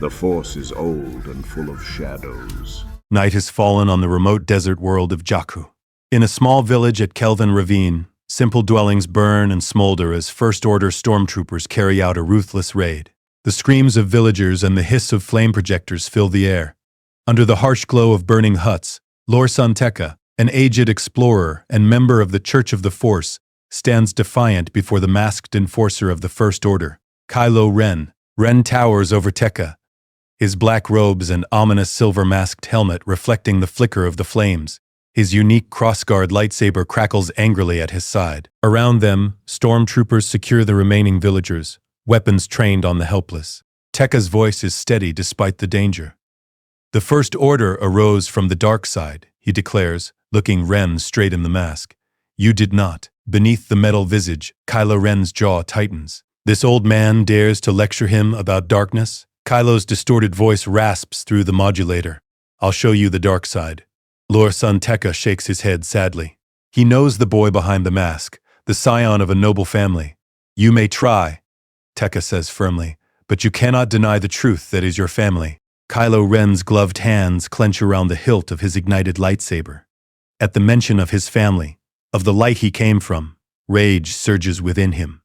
The Force is old and full of shadows. Night has fallen on the remote desert world of Jakku. In a small village at Kelvin Ravine, simple dwellings burn and smolder as First Order stormtroopers carry out a ruthless raid. The screams of villagers and the hiss of flame projectors fill the air. Under the harsh glow of burning huts, Lor San Tekka, an aged explorer and member of the Church of the Force, stands defiant before the masked enforcer of the First Order, Kylo Ren. Ren towers over Tekka, his black robes and ominous silver-masked helmet reflecting the flicker of the flames. His unique crossguard lightsaber crackles angrily at his side. Around them, stormtroopers secure the remaining villagers, weapons trained on the helpless. Tekka's voice is steady despite the danger. The First Order arose from the dark side, he declares, looking Ren straight in the mask. You did not. Beneath the metal visage, Kylo Ren's jaw tightens. This old man dares to lecture him about darkness? Kylo's distorted voice rasps through the modulator. I'll show you the dark side. Lor San Tekka shakes his head sadly. He knows the boy behind the mask, the scion of a noble family. You may try, Tekka says firmly, but you cannot deny the truth that is your family. Kylo Ren's gloved hands clench around the hilt of his ignited lightsaber. At the mention of his family, of the light he came from, rage surges within him.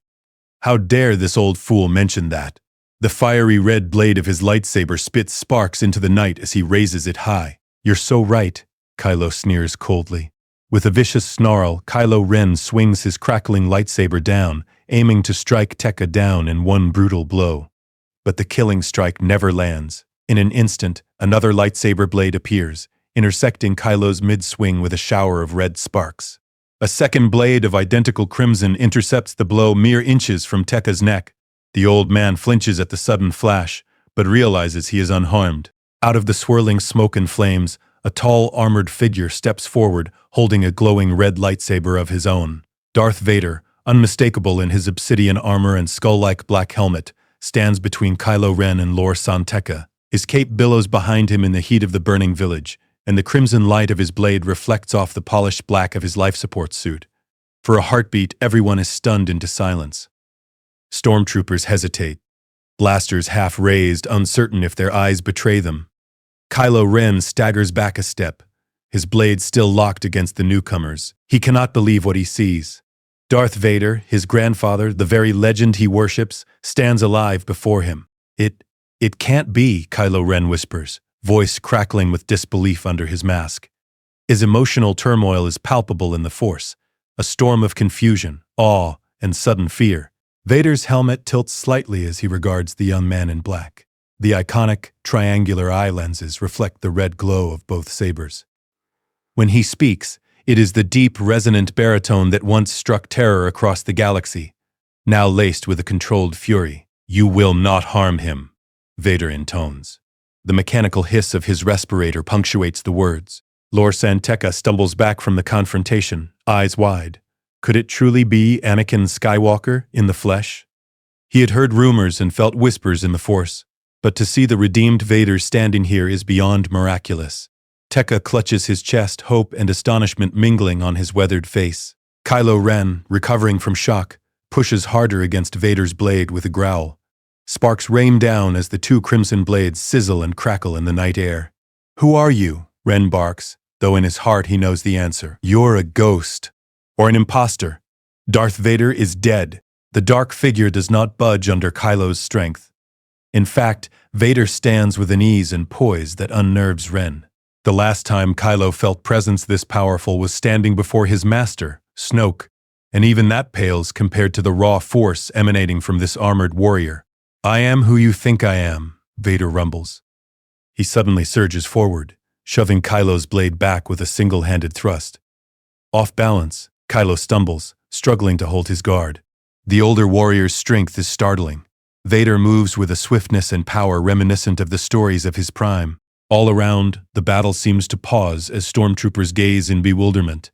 How dare this old fool mention that? The fiery red blade of his lightsaber spits sparks into the night as he raises it high. You're so right, Kylo sneers coldly. With a vicious snarl, Kylo Ren swings his crackling lightsaber down, aiming to strike Tekka down in one brutal blow. But the killing strike never lands. In an instant, another lightsaber blade appears, intersecting Kylo's mid-swing with a shower of red sparks. A second blade of identical crimson intercepts the blow mere inches from Tekka's neck. The old man flinches at the sudden flash, but realizes he is unharmed. Out of the swirling smoke and flames, a tall, armored figure steps forward, holding a glowing red lightsaber of his own. Darth Vader, unmistakable in his obsidian armor and skull-like black helmet, stands between Kylo Ren and Lor San Tekka. His cape billows behind him in the heat of the burning village, and the crimson light of his blade reflects off the polished black of his life support suit. For a heartbeat, everyone is stunned into silence. Stormtroopers hesitate, blasters half raised, uncertain if their eyes betray them. Kylo Ren staggers back a step, his blade still locked against the newcomers. He cannot believe what he sees. Darth Vader, his grandfather, the very legend he worships, stands alive before him. It can't be, Kylo Ren whispers, voice crackling with disbelief under his mask. His emotional turmoil is palpable in the Force, a storm of confusion, awe, and sudden fear. Vader's helmet tilts slightly as he regards the young man in black. The iconic, triangular eye lenses reflect the red glow of both sabers. When he speaks, it is the deep, resonant baritone that once struck terror across the galaxy, now laced with a controlled fury. You will not harm him, Vader intones. The mechanical hiss of his respirator punctuates the words. Lor San Tekka stumbles back from the confrontation, eyes wide. Could it truly be Anakin Skywalker in the flesh? He had heard rumors and felt whispers in the Force, but to see the redeemed Vader standing here is beyond miraculous. Tekka clutches his chest, hope and astonishment mingling on his weathered face. Kylo Ren, recovering from shock, pushes harder against Vader's blade with a growl. Sparks rain down as the two crimson blades sizzle and crackle in the night air. Who are you? Ren barks, though in his heart he knows the answer. You're a ghost. Or an imposter. Darth Vader is dead. The dark figure does not budge under Kylo's strength. In fact, Vader stands with an ease and poise that unnerves Ren. The last time Kylo felt presence this powerful was standing before his master, Snoke, and even that pales compared to the raw force emanating from this armored warrior. I am who you think I am, Vader rumbles. He suddenly surges forward, shoving Kylo's blade back with a single-handed thrust. Off balance, Kylo stumbles, struggling to hold his guard. The older warrior's strength is startling. Vader moves with a swiftness and power reminiscent of the stories of his prime. All around, the battle seems to pause as stormtroopers gaze in bewilderment.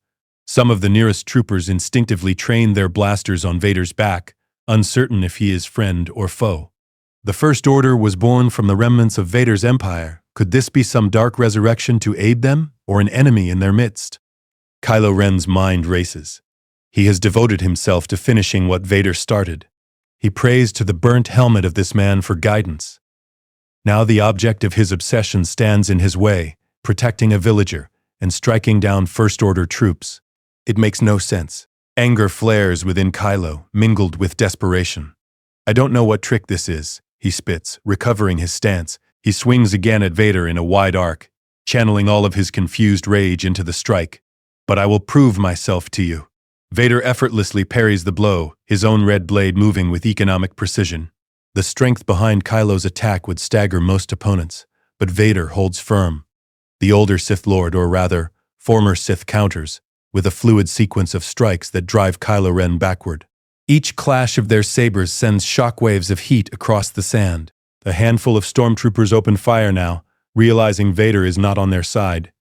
Some of the nearest troopers instinctively train their blasters on Vader's back, uncertain if he is friend or foe. The First Order was born from the remnants of Vader's empire. Could this be some dark resurrection to aid them, or an enemy in their midst? Kylo Ren's mind races. He has devoted himself to finishing what Vader started. He prays to the burnt helmet of this man for guidance. Now the object of his obsession stands in his way, protecting a villager and striking down First-Order troops. It makes no sense. Anger flares within Kylo, mingled with desperation. "I don't know what trick this is," he spits, recovering his stance. He swings again at Vader in a wide arc, channeling all of his confused rage into the strike. "But I will prove myself to you." Vader effortlessly parries the blow, his own red blade moving with economic precision. The strength behind Kylo's attack would stagger most opponents, but Vader holds firm. The older Sith Lord, or rather, former Sith, counters, with a fluid sequence of strikes that drive Kylo Ren backward. Each clash of their sabers sends shockwaves of heat across the sand. A handful of stormtroopers open fire now, realizing Vader is not on their side.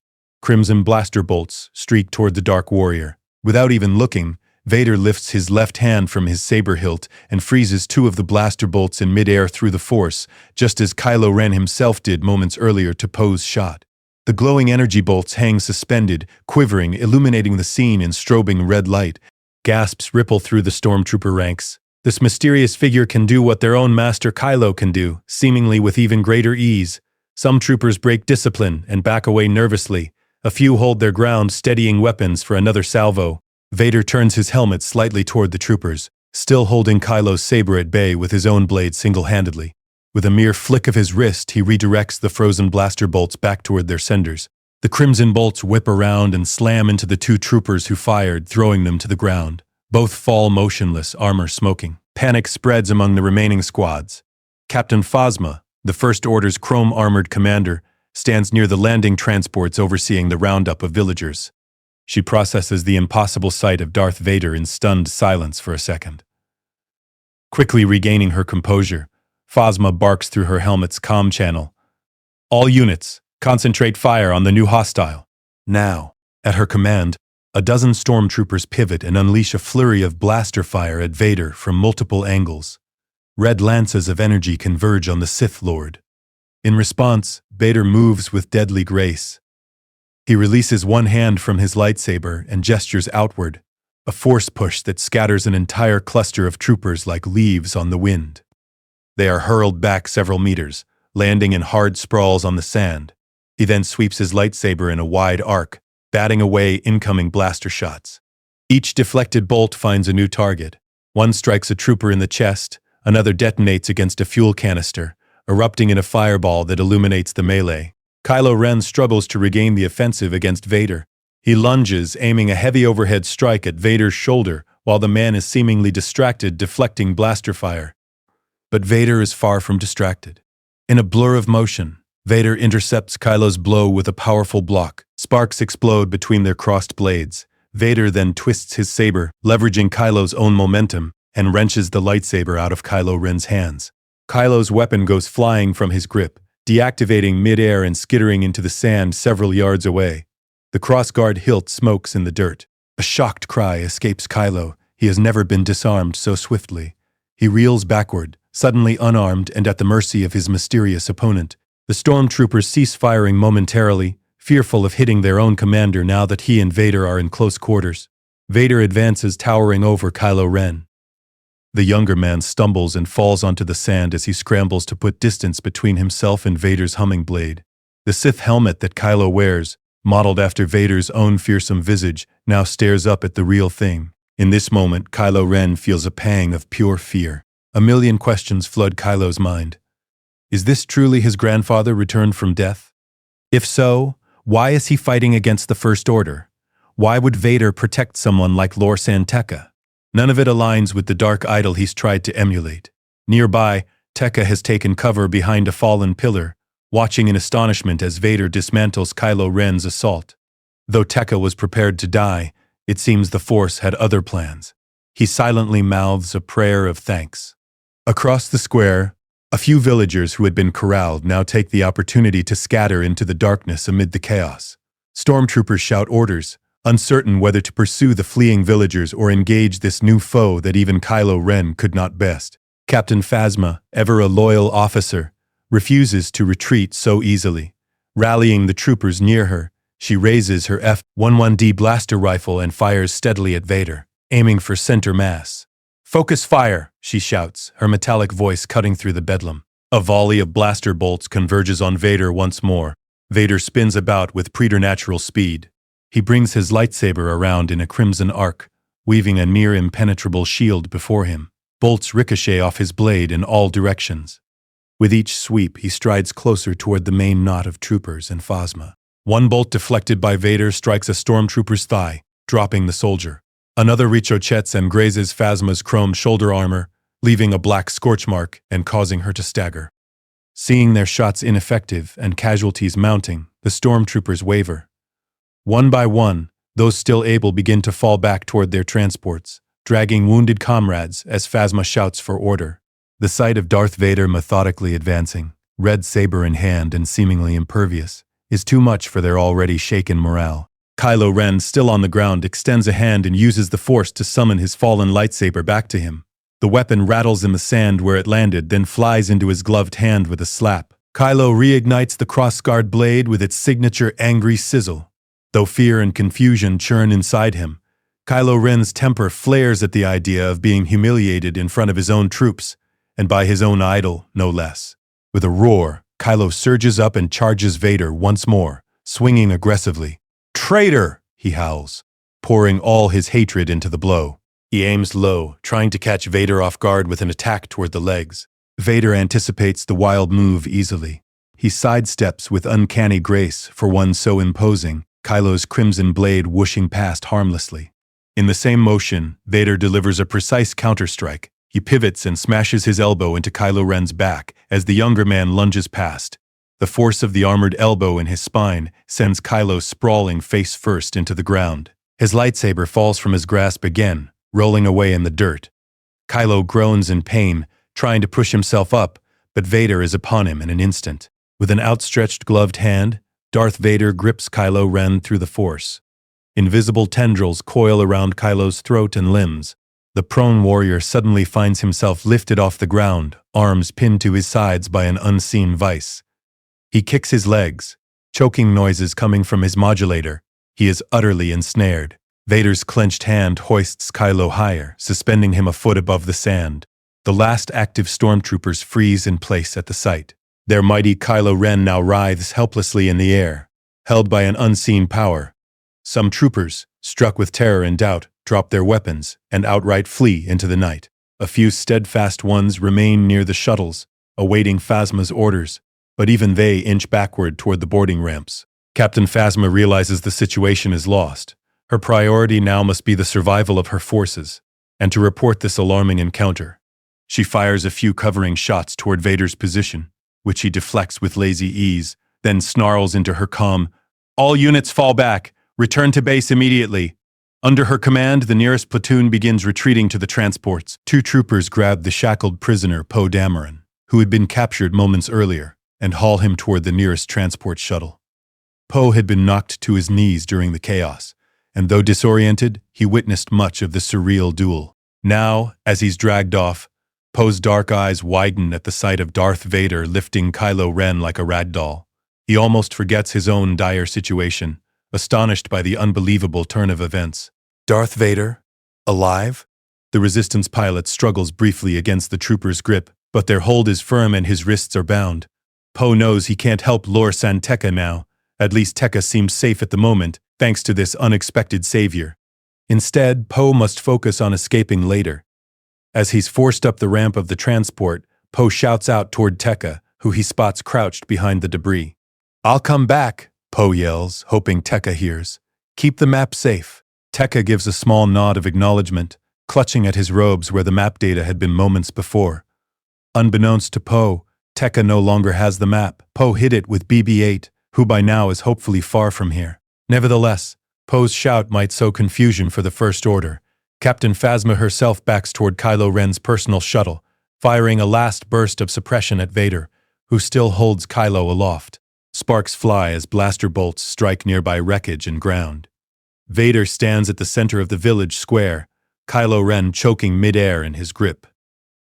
Crimson blaster bolts streak toward the Dark Warrior. Without even looking, Vader lifts his left hand from his saber hilt and freezes two of the blaster bolts in midair through the Force, just as Kylo Ren himself did moments earlier to Poe's shot. The glowing energy bolts hang suspended, quivering, illuminating the scene in strobing red light. Gasps ripple through the stormtrooper ranks. This mysterious figure can do what their own master Kylo can do, seemingly with even greater ease. Some troopers break discipline and back away nervously. A few hold their ground, steadying weapons for another salvo. Vader turns his helmet slightly toward the troopers, still holding Kylo's saber at bay with his own blade single-handedly. With a mere flick of his wrist, he redirects the frozen blaster bolts back toward their senders. The crimson bolts whip around and slam into the two troopers who fired, throwing them to the ground. Both fall motionless, armor smoking. Panic spreads among the remaining squads. Captain Phasma, the First Order's chrome-armored commander, stands near the landing transports overseeing the roundup of villagers. She processes the impossible sight of Darth Vader in stunned silence for a second. Quickly regaining her composure, Phasma barks through her helmet's comm channel. "All units, concentrate fire on the new hostile." Now, at her command, a dozen stormtroopers pivot and unleash a flurry of blaster fire at Vader from multiple angles. Red lances of energy converge on the Sith Lord. In response, Vader moves with deadly grace. He releases one hand from his lightsaber and gestures outward, a force push that scatters an entire cluster of troopers like leaves on the wind. They are hurled back several meters, landing in hard sprawls on the sand. He then sweeps his lightsaber in a wide arc, batting away incoming blaster shots. Each deflected bolt finds a new target. One strikes a trooper in the chest, another detonates against a fuel canister, erupting in a fireball that illuminates the melee. Kylo Ren struggles to regain the offensive against Vader. He lunges, aiming a heavy overhead strike at Vader's shoulder, while the man is seemingly distracted, deflecting blaster fire. But Vader is far from distracted. In a blur of motion, Vader intercepts Kylo's blow with a powerful block. Sparks explode between their crossed blades. Vader then twists his saber, leveraging Kylo's own momentum, and wrenches the lightsaber out of Kylo Ren's hands. Kylo's weapon goes flying from his grip, deactivating mid-air and skittering into the sand several yards away. The crossguard hilt smokes in the dirt. A shocked cry escapes Kylo. He has never been disarmed so swiftly. He reels backward, suddenly unarmed and at the mercy of his mysterious opponent. The stormtroopers cease firing momentarily, fearful of hitting their own commander now that he and Vader are in close quarters. Vader advances, towering over Kylo Ren. The younger man stumbles and falls onto the sand as he scrambles to put distance between himself and Vader's humming blade. The Sith helmet that Kylo wears, modeled after Vader's own fearsome visage, now stares up at the real thing. In this moment, Kylo Ren feels a pang of pure fear. A million questions flood Kylo's mind. Is this truly his grandfather returned from death? If so, why is he fighting against the First Order? Why would Vader protect someone like Lor San Tekka? None of it aligns with the dark idol he's tried to emulate. Nearby, Tekka has taken cover behind a fallen pillar, watching in astonishment as Vader dismantles Kylo Ren's assault. Though Tekka was prepared to die, it seems the Force had other plans. He silently mouths a prayer of thanks. Across the square, a few villagers who had been corralled now take the opportunity to scatter into the darkness amid the chaos. Stormtroopers shout orders, uncertain whether to pursue the fleeing villagers or engage this new foe that even Kylo Ren could not best. Captain Phasma, ever a loyal officer, refuses to retreat so easily. Rallying the troopers near her, she raises her F-11D blaster rifle and fires steadily at Vader, aiming for center mass. "Focus fire," she shouts, her metallic voice cutting through the bedlam. A volley of blaster bolts converges on Vader once more. Vader spins about with preternatural speed. He brings his lightsaber around in a crimson arc, weaving a near impenetrable shield before him. Bolts ricochet off his blade in all directions. With each sweep, he strides closer toward the main knot of troopers and Phasma. One bolt deflected by Vader strikes a stormtrooper's thigh, dropping the soldier. Another ricochets and grazes Phasma's chrome shoulder armor, leaving a black scorch mark and causing her to stagger. Seeing their shots ineffective and casualties mounting, the stormtroopers waver. One by one, those still able begin to fall back toward their transports, dragging wounded comrades as Phasma shouts for order. The sight of Darth Vader methodically advancing, red saber in hand and seemingly impervious, is too much for their already shaken morale. Kylo Ren, still on the ground, extends a hand and uses the Force to summon his fallen lightsaber back to him. The weapon rattles in the sand where it landed, then flies into his gloved hand with a slap. Kylo reignites the cross-guard blade with its signature angry sizzle. Though fear and confusion churn inside him, Kylo Ren's temper flares at the idea of being humiliated in front of his own troops, and by his own idol, no less. With a roar, Kylo surges up and charges Vader once more, swinging aggressively. "Traitor!" he howls, pouring all his hatred into the blow. He aims low, trying to catch Vader off guard with an attack toward the legs. Vader anticipates the wild move easily. He sidesteps with uncanny grace for one so imposing, Kylo's crimson blade whooshing past harmlessly. In the same motion, Vader delivers a precise counterstrike. He pivots and smashes his elbow into Kylo Ren's back as the younger man lunges past. The force of the armored elbow in his spine sends Kylo sprawling face first into the ground. His lightsaber falls from his grasp again, rolling away in the dirt. Kylo groans in pain, trying to push himself up, but Vader is upon him in an instant. With an outstretched gloved hand, Darth Vader grips Kylo Ren through the Force. Invisible tendrils coil around Kylo's throat and limbs. The prone warrior suddenly finds himself lifted off the ground, arms pinned to his sides by an unseen vice. He kicks his legs, choking noises coming from his modulator. He is utterly ensnared. Vader's clenched hand hoists Kylo higher, suspending him a foot above the sand. The last active stormtroopers freeze in place at the sight. Their mighty Kylo Ren now writhes helplessly in the air, held by an unseen power. Some troopers, struck with terror and doubt, drop their weapons and outright flee into the night. A few steadfast ones remain near the shuttles, awaiting Phasma's orders, but even they inch backward toward the boarding ramps. Captain Phasma realizes the situation is lost. Her priority now must be the survival of her forces, and to report this alarming encounter. She fires a few covering shots toward Vader's position, which he deflects with lazy ease, then snarls into her comm, "All units fall back. Return to base immediately." Under her command, the nearest platoon begins retreating to the transports. Two troopers grab the shackled prisoner, Poe Dameron, who had been captured moments earlier, and haul him toward the nearest transport shuttle. Poe had been knocked to his knees during the chaos, and though disoriented, he witnessed much of the surreal duel. Now, as he's dragged off, Poe's dark eyes widen at the sight of Darth Vader lifting Kylo Ren like a rag doll. He almost forgets his own dire situation, astonished by the unbelievable turn of events. Darth Vader? Alive? The Resistance pilot struggles briefly against the trooper's grip, but their hold is firm and his wrists are bound. Poe knows he can't help Lor San Tekka now. At least Tekka seems safe at the moment, thanks to this unexpected savior. Instead, Poe must focus on escaping later. As he's forced up the ramp of the transport, Poe shouts out toward Tekka, who he spots crouched behind the debris. "I'll come back," Poe yells, hoping Tekka hears. "Keep the map safe." Tekka gives a small nod of acknowledgement, clutching at his robes where the map data had been moments before. Unbeknownst to Poe, Tekka no longer has the map. Poe hid it with BB-8, who by now is hopefully far from here. Nevertheless, Poe's shout might sow confusion for the First Order. Captain Phasma herself backs toward Kylo Ren's personal shuttle, firing a last burst of suppression at Vader, who still holds Kylo aloft. Sparks fly as blaster bolts strike nearby wreckage and ground. Vader stands at the center of the village square, Kylo Ren choking mid-air in his grip.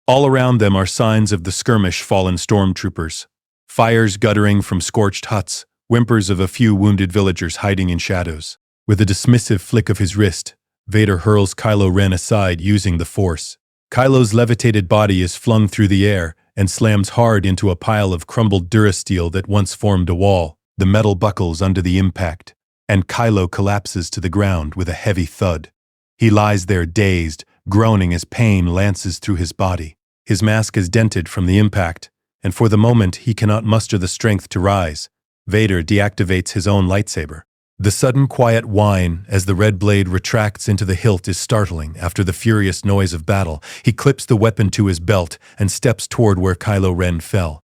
All around them are signs of the skirmish fallen stormtroopers. Fires guttering from scorched huts, whimpers of a few wounded villagers hiding in shadows. With a dismissive flick of his wrist, Vader hurls Kylo Ren aside using the Force. Kylo's levitated body is flung through the air, and slams hard into a pile of crumbled durasteel that once formed a wall. The metal buckles under the impact, and Kylo collapses to the ground with a heavy thud. He lies there dazed, groaning as pain lances through his body. His mask is dented from the impact, and for the moment he cannot muster the strength to rise. Vader deactivates his own lightsaber. The sudden quiet whine as the red blade retracts into the hilt is startling after the furious noise of battle. He clips the weapon to his belt and steps toward where Kylo Ren fell.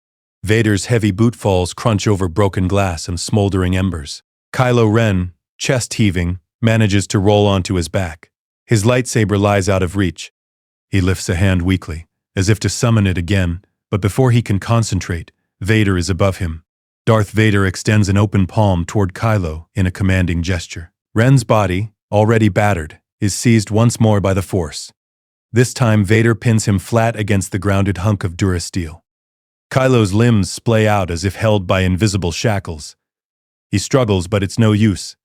Vader's heavy bootfalls crunch over broken glass and smoldering embers. Kylo Ren, chest heaving, manages to roll onto his back. His lightsaber lies out of reach. He lifts a hand weakly, as if to summon it again, but before he can concentrate, Vader is above him. Darth Vader extends an open palm toward Kylo in a commanding gesture. Ren's body, already battered, is seized once more by the Force. This time Vader pins him flat against the grounded hunk of durasteel. Kylo's limbs splay out as if held by invisible shackles. He struggles, but it's no use.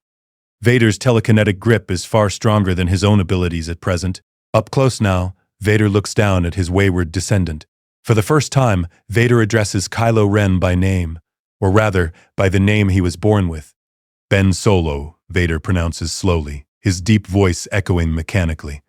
Vader's telekinetic grip is far stronger than his own abilities at present. Up close now, Vader looks down at his wayward descendant. For the first time, Vader addresses Kylo Ren by name, or rather, by the name he was born with. Ben Solo, Vader pronounces slowly, his deep voice echoing mechanically.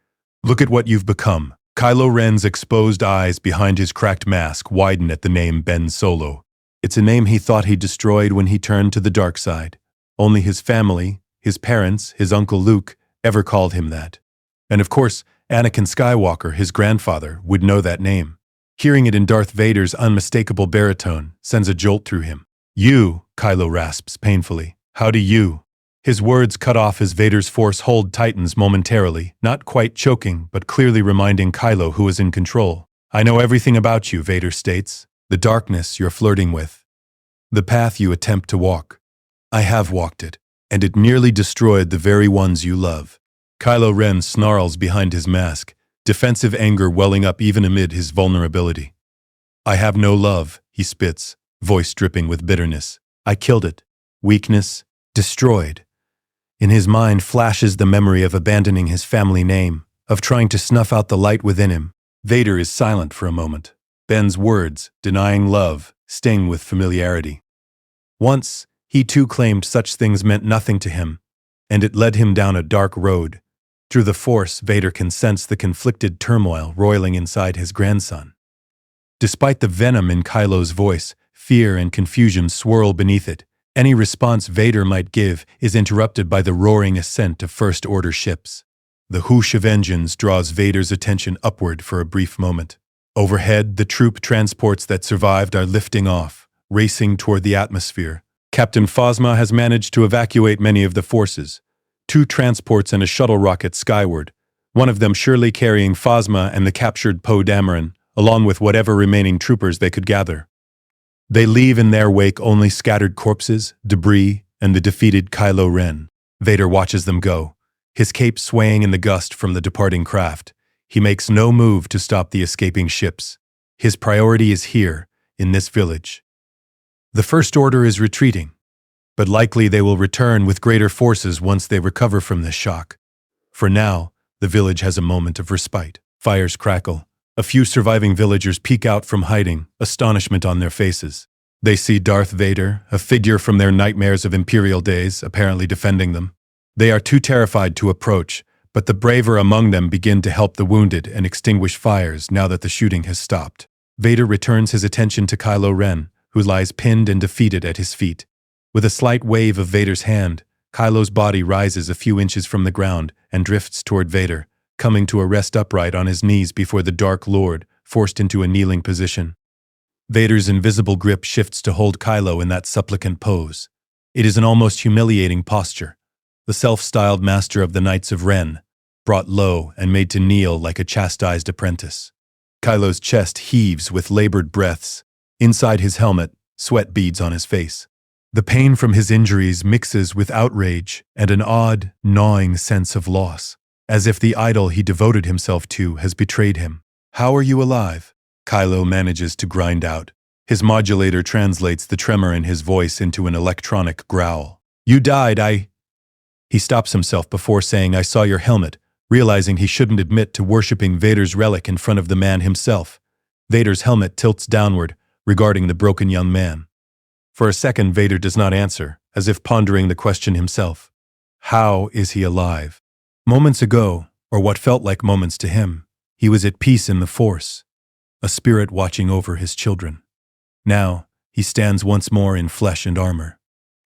Look at what you've become. Kylo Ren's exposed eyes behind his cracked mask widen at the name Ben Solo. It's a name he thought he destroyed when he turned to the dark side. Only his family, his parents, his Uncle Luke, ever called him that. And of course, Anakin Skywalker, his grandfather, would know that name. Hearing it in Darth Vader's unmistakable baritone sends a jolt through him. You, Kylo rasps painfully. How do you? His words cut off as Vader's force hold tightens momentarily, not quite choking, but clearly reminding Kylo who is in control. I know everything about you, Vader states. The darkness you're flirting with. The path you attempt to walk. I have walked it, and it nearly destroyed the very ones you love. Kylo Ren snarls behind his mask, defensive anger welling up even amid his vulnerability. I have no love, he spits, voice dripping with bitterness. I killed it. Weakness, destroyed. In his mind flashes the memory of abandoning his family name, of trying to snuff out the light within him. Vader is silent for a moment. Ben's words, denying love, sting with familiarity. Once, he too claimed such things meant nothing to him, and it led him down a dark road. Through the Force, Vader can sense the conflicted turmoil roiling inside his grandson. Despite the venom in Kylo's voice, fear and confusion swirl beneath it. Any response Vader might give is interrupted by the roaring ascent of First Order ships. The whoosh of engines draws Vader's attention upward for a brief moment. Overhead, the troop transports that survived are lifting off, racing toward the atmosphere. Captain Phasma has managed to evacuate many of the forces. 2 transports and a shuttle rocket skyward, one of them surely carrying Phasma and the captured Poe Dameron, along with whatever remaining troopers they could gather. They leave in their wake only scattered corpses, debris, and the defeated Kylo Ren. Vader watches them go, his cape swaying in the gust from the departing craft. He makes no move to stop the escaping ships. His priority is here, in this village. The First Order is retreating, but likely they will return with greater forces once they recover from this shock. For now, the village has a moment of respite. Fires crackle. A few surviving villagers peek out from hiding, astonishment on their faces. They see Darth Vader, a figure from their nightmares of Imperial days, apparently defending them. They are too terrified to approach, but the braver among them begin to help the wounded and extinguish fires now that the shooting has stopped. Vader returns his attention to Kylo Ren, who lies pinned and defeated at his feet. With a slight wave of Vader's hand, Kylo's body rises a few inches from the ground and drifts toward Vader, coming to a rest upright on his knees before the Dark Lord, forced into a kneeling position. Vader's invisible grip shifts to hold Kylo in that supplicant pose. It is an almost humiliating posture. The self-styled master of the Knights of Ren, brought low and made to kneel like a chastised apprentice. Kylo's chest heaves with labored breaths. Inside his helmet, sweat beads on his face. The pain from his injuries mixes with outrage and an odd, gnawing sense of loss, as if the idol he devoted himself to has betrayed him. How are you alive? Kylo manages to grind out. His modulator translates the tremor in his voice into an electronic growl. You died, He stops himself before saying, I saw your helmet, realizing he shouldn't admit to worshipping Vader's relic in front of the man himself. Vader's helmet tilts downward, regarding the broken young man. For a second, Vader does not answer, as if pondering the question himself. How is he alive? Moments ago, or what felt like moments to him, he was at peace in the Force, a spirit watching over his children. Now, he stands once more in flesh and armor.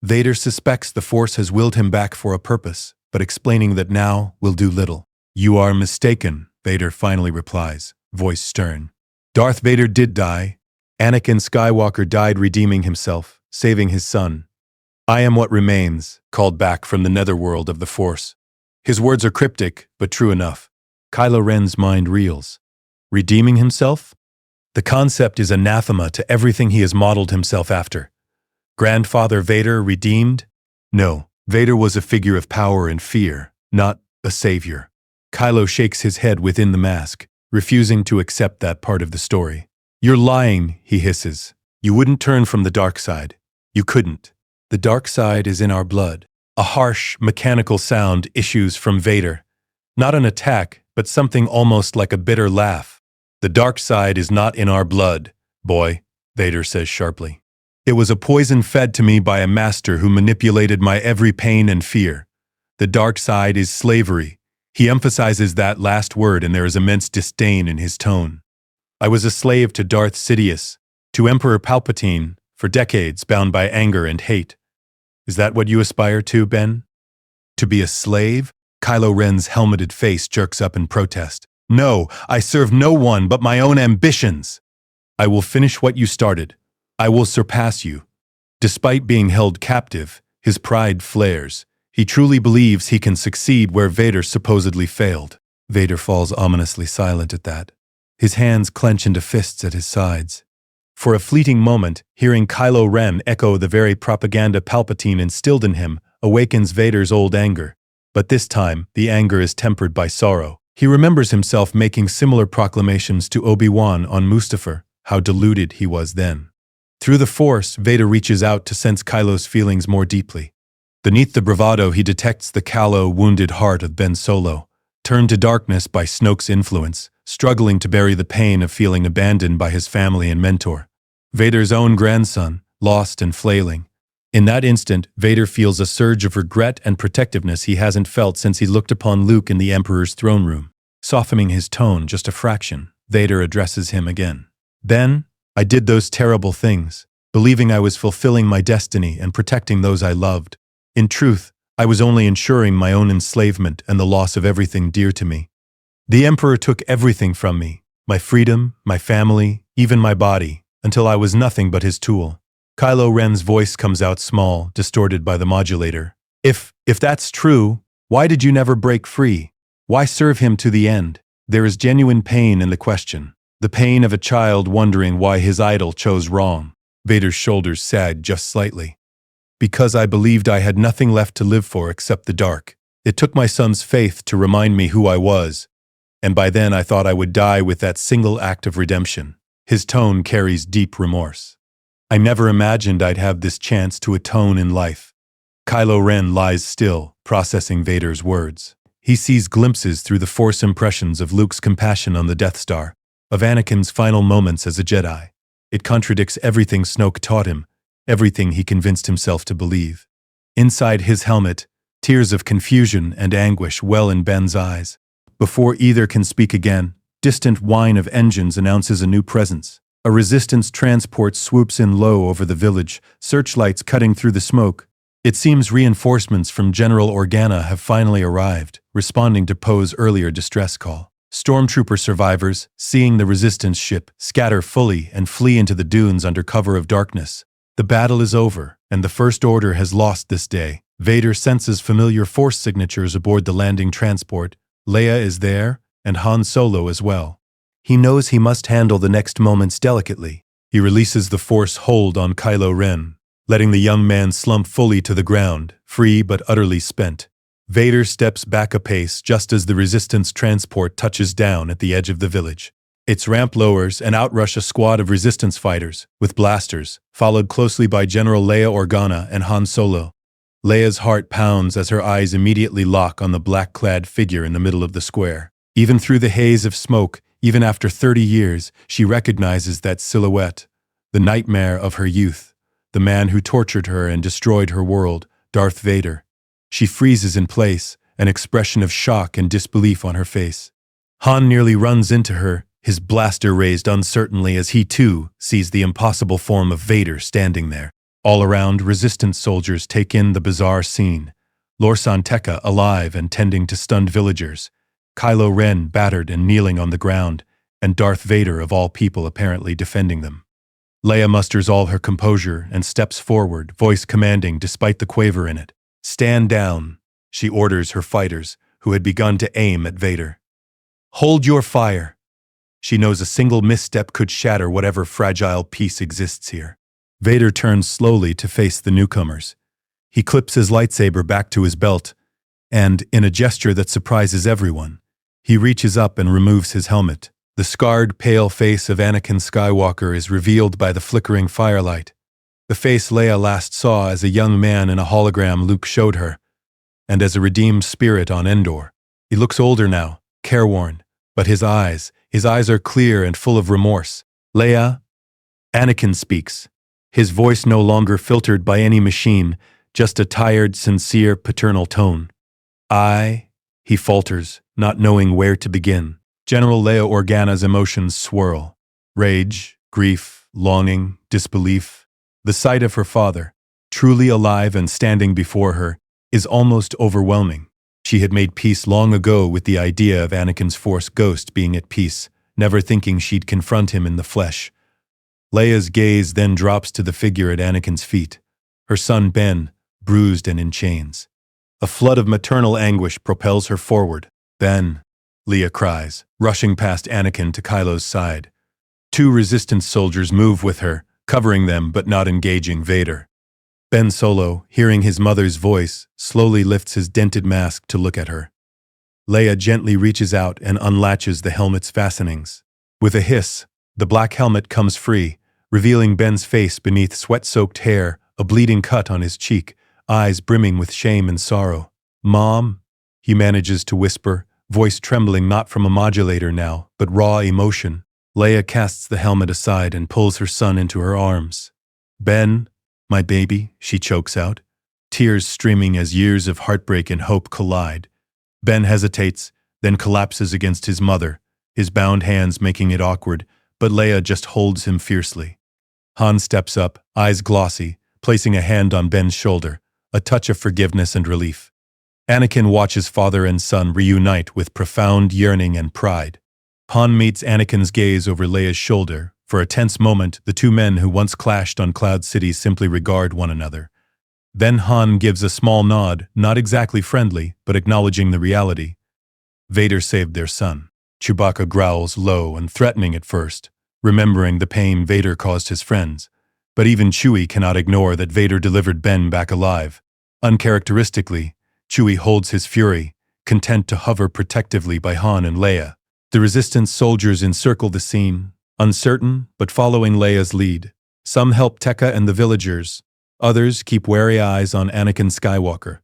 Vader suspects the Force has willed him back for a purpose, but explaining that now will do little. "You are mistaken," Vader finally replies, voice stern. "Darth Vader did die. Anakin Skywalker died redeeming himself, saving his son. I am what remains, called back from the netherworld of the Force." His words are cryptic, but true enough. Kylo Ren's mind reels. Redeeming himself? The concept is anathema to everything he has modeled himself after. Grandfather Vader redeemed? No, Vader was a figure of power and fear, not a savior. Kylo shakes his head within the mask, refusing to accept that part of the story. "You're lying," he hisses. "You wouldn't turn from the dark side. You couldn't. The dark side is in our blood." A harsh, mechanical sound issues from Vader. Not an attack, but something almost like a bitter laugh. "The dark side is not in our blood, boy," Vader says sharply. "It was a poison fed to me by a master who manipulated my every pain and fear. The dark side is slavery." He emphasizes that last word, and there is immense disdain in his tone. "I was a slave to Darth Sidious, to Emperor Palpatine, for decades, bound by anger and hate. Is that what you aspire to, Ben? To be a slave?" Kylo Ren's helmeted face jerks up in protest. "No, I serve no one but my own ambitions. I will finish what you started. I will surpass you." Despite being held captive, his pride flares. He truly believes he can succeed where Vader supposedly failed. Vader falls ominously silent at that. His hands clench into fists at his sides. For a fleeting moment, hearing Kylo Ren echo the very propaganda Palpatine instilled in him awakens Vader's old anger. But this time, the anger is tempered by sorrow. He remembers himself making similar proclamations to Obi-Wan on Mustafar, how deluded he was then. Through the Force, Vader reaches out to sense Kylo's feelings more deeply. Beneath the bravado, he detects the callow, wounded heart of Ben Solo, turned to darkness by Snoke's influence, struggling to bury the pain of feeling abandoned by his family and mentor. Vader's own grandson, lost and flailing. In that instant, Vader feels a surge of regret and protectiveness he hasn't felt since he looked upon Luke in the Emperor's throne room. Softening his tone just a fraction, Vader addresses him again. "Ben, I did those terrible things, believing I was fulfilling my destiny and protecting those I loved. In truth, I was only ensuring my own enslavement and the loss of everything dear to me. The Emperor took everything from me, my freedom, my family, even my body, until I was nothing but his tool." Kylo Ren's voice comes out small, distorted by the modulator. If that's true, why did you never break free? Why serve him to the end?" There is genuine pain in the question. The pain of a child wondering why his idol chose wrong. Vader's shoulders sag just slightly. "Because I believed I had nothing left to live for except the dark. It took my son's faith to remind me who I was, and by then I thought I would die with that single act of redemption." His tone carries deep remorse. "I never imagined I'd have this chance to atone in life." Kylo Ren lies still, processing Vader's words. He sees glimpses through the Force impressions of Luke's compassion on the Death Star, of Anakin's final moments as a Jedi. It contradicts everything Snoke taught him, everything he convinced himself to believe. Inside his helmet, tears of confusion and anguish well in Ben's eyes. Before either can speak again, distant whine of engines announces a new presence. A resistance transport swoops in low over the village, searchlights cutting through the smoke. It seems reinforcements from General Organa have finally arrived, responding to Poe's earlier distress call. Stormtrooper survivors, seeing the resistance ship, scatter fully and flee into the dunes under cover of darkness. The battle is over, and the First Order has lost this day. Vader senses familiar Force signatures aboard the landing transport. Leia is there, and Han Solo as well. He knows he must handle the next moments delicately. He releases the Force hold on Kylo Ren, letting the young man slump fully to the ground, free but utterly spent. Vader steps back a pace just as the Resistance transport touches down at the edge of the village. Its ramp lowers and outrush a squad of Resistance fighters, with blasters, followed closely by General Leia Organa and Han Solo. Leia's heart pounds as her eyes immediately lock on the black-clad figure in the middle of the square. Even through the haze of smoke, Even after 30 years, she recognizes that silhouette, the nightmare of her youth, the man who tortured her and destroyed her world, Darth Vader. She freezes in place, an expression of shock and disbelief on her face. Han nearly runs into her, his blaster raised uncertainly as he too sees the impossible form of Vader standing there. All around, resistance soldiers take in the bizarre scene. Lorsan Tekka alive and tending to stunned villagers, Kylo Ren battered and kneeling on the ground, and Darth Vader of all people apparently defending them. Leia musters all her composure and steps forward, voice commanding despite the quaver in it. "Stand down," she orders her fighters, who had begun to aim at Vader. "Hold your fire." She knows a single misstep could shatter whatever fragile peace exists here. Vader turns slowly to face the newcomers. He clips his lightsaber back to his belt, and, in a gesture that surprises everyone, he reaches up and removes his helmet. The scarred, pale face of Anakin Skywalker is revealed by the flickering firelight. The face Leia last saw as a young man in a hologram Luke showed her, and as a redeemed spirit on Endor. He looks older now, careworn, but his eyes are clear and full of remorse. "Leia," Anakin speaks, his voice no longer filtered by any machine, just a tired, sincere, paternal tone. He falters, not knowing where to begin. General Leia Organa's emotions swirl. Rage, grief, longing, disbelief. The sight of her father, truly alive and standing before her, is almost overwhelming. She had made peace long ago with the idea of Anakin's Force ghost being at peace, never thinking she'd confront him in the flesh. Leia's gaze then drops to the figure at Anakin's feet, her son Ben, bruised and in chains. A flood of maternal anguish propels her forward. "Ben," Leia cries, rushing past Anakin to Kylo's side. Two resistance soldiers move with her, covering them but not engaging Vader. Ben Solo, hearing his mother's voice, slowly lifts his dented mask to look at her. Leia gently reaches out and unlatches the helmet's fastenings. With a hiss, the black helmet comes free, revealing Ben's face beneath sweat-soaked hair, a bleeding cut on his cheek, eyes brimming with shame and sorrow. "Mom," he manages to whisper, voice trembling not from a modulator now, but raw emotion. Leia casts the helmet aside and pulls her son into her arms. "Ben, my baby," she chokes out, tears streaming as years of heartbreak and hope collide. Ben hesitates, then collapses against his mother, his bound hands making it awkward, but Leia just holds him fiercely. Han steps up, eyes glossy, placing a hand on Ben's shoulder, a touch of forgiveness and relief. Anakin watches father and son reunite with profound yearning and pride. Han meets Anakin's gaze over Leia's shoulder. For a tense moment, the two men who once clashed on Cloud City simply regard one another. Then Han gives a small nod, not exactly friendly, but acknowledging the reality. Vader saved their son. Chewbacca growls low and threatening at first, remembering the pain Vader caused his friends. But even Chewie cannot ignore that Vader delivered Ben back alive. Uncharacteristically, Chewie holds his fury, content to hover protectively by Han and Leia. The Resistance soldiers encircle the scene, uncertain but following Leia's lead. Some help Tekka and the villagers. Others keep wary eyes on Anakin Skywalker.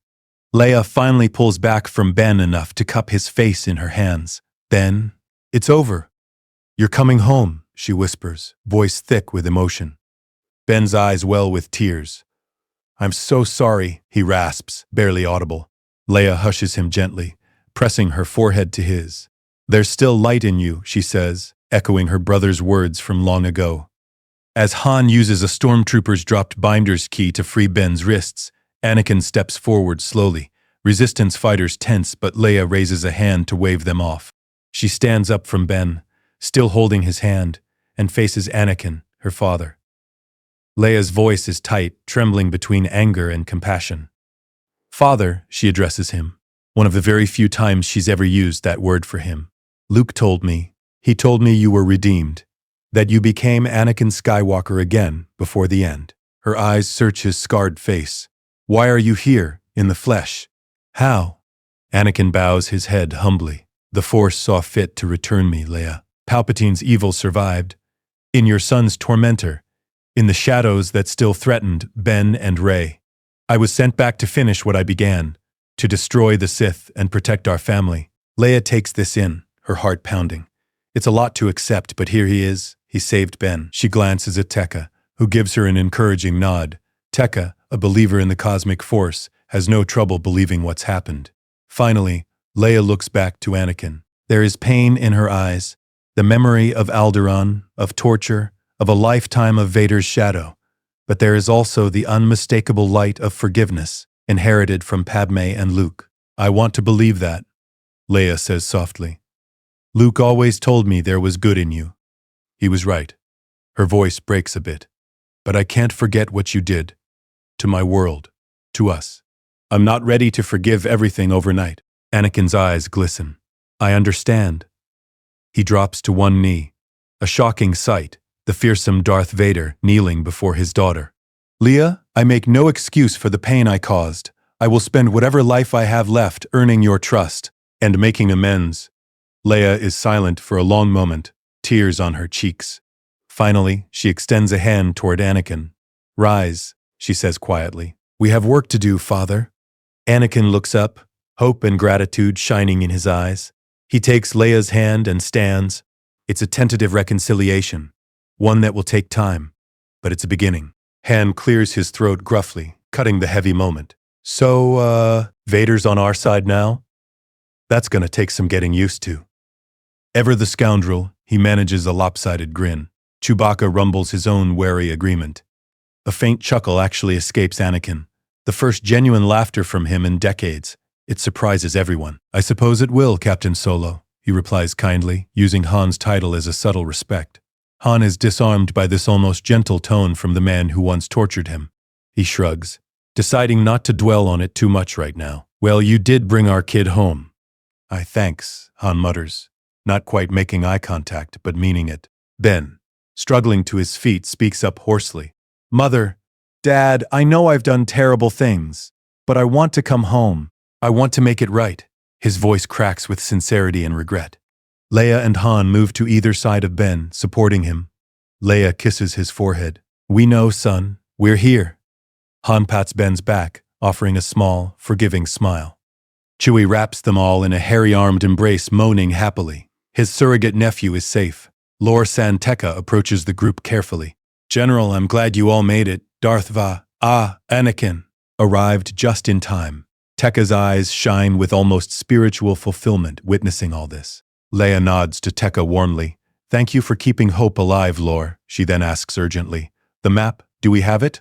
Leia finally pulls back from Ben enough to cup his face in her hands. "Ben, it's over. You're coming home," she whispers, voice thick with emotion. Ben's eyes well with tears. "I'm so sorry," he rasps, barely audible. Leia hushes him gently, pressing her forehead to his. "There's still light in you," she says, echoing her brother's words from long ago. As Han uses a stormtrooper's dropped binder's key to free Ben's wrists, Anakin steps forward slowly. Resistance fighters tense, but Leia raises a hand to wave them off. She stands up from Ben, still holding his hand, and faces Anakin, her father. Leia's voice is tight, trembling between anger and compassion. "Father," she addresses him, one of the very few times she's ever used that word for him. "Luke told me. He told me you were redeemed, that you became Anakin Skywalker again before the end." Her eyes search his scarred face. "Why are you here, in the flesh? How?" Anakin bows his head humbly. "The Force saw fit to return me, Leia. Palpatine's evil survived. In your son's tormentor, in the shadows that still threatened Ben and Rey. I was sent back to finish what I began, to destroy the Sith and protect our family." Leia takes this in, her heart pounding. It's a lot to accept, but here he is. He saved Ben. She glances at Tekka, who gives her an encouraging nod. Tekka, a believer in the cosmic force, has no trouble believing what's happened. Finally, Leia looks back to Anakin. There is pain in her eyes, the memory of Alderaan, of torture, of a lifetime of Vader's shadow. But there is also the unmistakable light of forgiveness, inherited from Padme and Luke. I want to believe that, Leia says softly. Luke always told me there was good in you. He was right. Her voice breaks a bit. But I can't forget what you did. To my world. To us. I'm not ready to forgive everything overnight. Anakin's eyes glisten. I understand. He drops to one knee. A shocking sight, the fearsome Darth Vader kneeling before his daughter. Leia, I make no excuse for the pain I caused. I will spend whatever life I have left earning your trust and making amends. Leia is silent for a long moment, tears on her cheeks. Finally, she extends a hand toward Anakin. Rise, she says quietly. We have work to do, Father. Anakin looks up, hope and gratitude shining in his eyes. He takes Leia's hand and stands. It's a tentative reconciliation, one that will take time, but it's a beginning. Han clears his throat gruffly, cutting the heavy moment. So, Vader's on our side now? That's gonna take some getting used to. Ever the scoundrel, he manages a lopsided grin. Chewbacca rumbles his own wary agreement. A faint chuckle actually escapes Anakin, the first genuine laughter from him in decades. It surprises everyone. I suppose it will, Captain Solo, he replies kindly, using Han's title as a subtle respect. Han is disarmed by this almost gentle tone from the man who once tortured him. He shrugs, deciding not to dwell on it too much right now. Well, you did bring our kid home. Thanks, Han mutters, not quite making eye contact, but meaning it. Ben, struggling to his feet, speaks up hoarsely. Mother, Dad, I know I've done terrible things, but I want to come home. I want to make it right. His voice cracks with sincerity and regret. Leia and Han move to either side of Ben, supporting him. Leia kisses his forehead. We know, son. We're here. Han pats Ben's back, offering a small, forgiving smile. Chewie wraps them all in a hairy-armed embrace, moaning happily. His surrogate nephew is safe. Lor San Tekka approaches the group carefully. General, I'm glad you all made it. Darth Anakin, arrived just in time. Tekka's eyes shine with almost spiritual fulfillment witnessing all this. Leia nods to Tekka warmly. Thank you for keeping hope alive, Lor, she then asks urgently. The map, do we have it?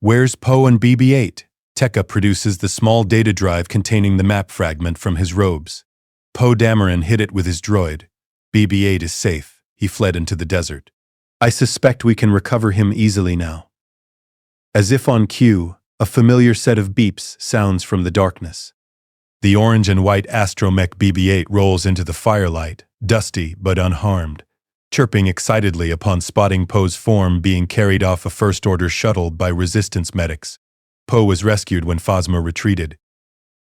Where's Poe and BB-8? Tekka produces the small data drive containing the map fragment from his robes. Poe Dameron hid it with his droid. BB-8 is safe. He fled into the desert. I suspect we can recover him easily now. As if on cue, a familiar set of beeps sounds from the darkness. The orange and white astromech BB-8 rolls into the firelight, dusty but unharmed, chirping excitedly upon spotting Poe's form being carried off a First-Order shuttle by Resistance medics. Poe was rescued when Phasma retreated.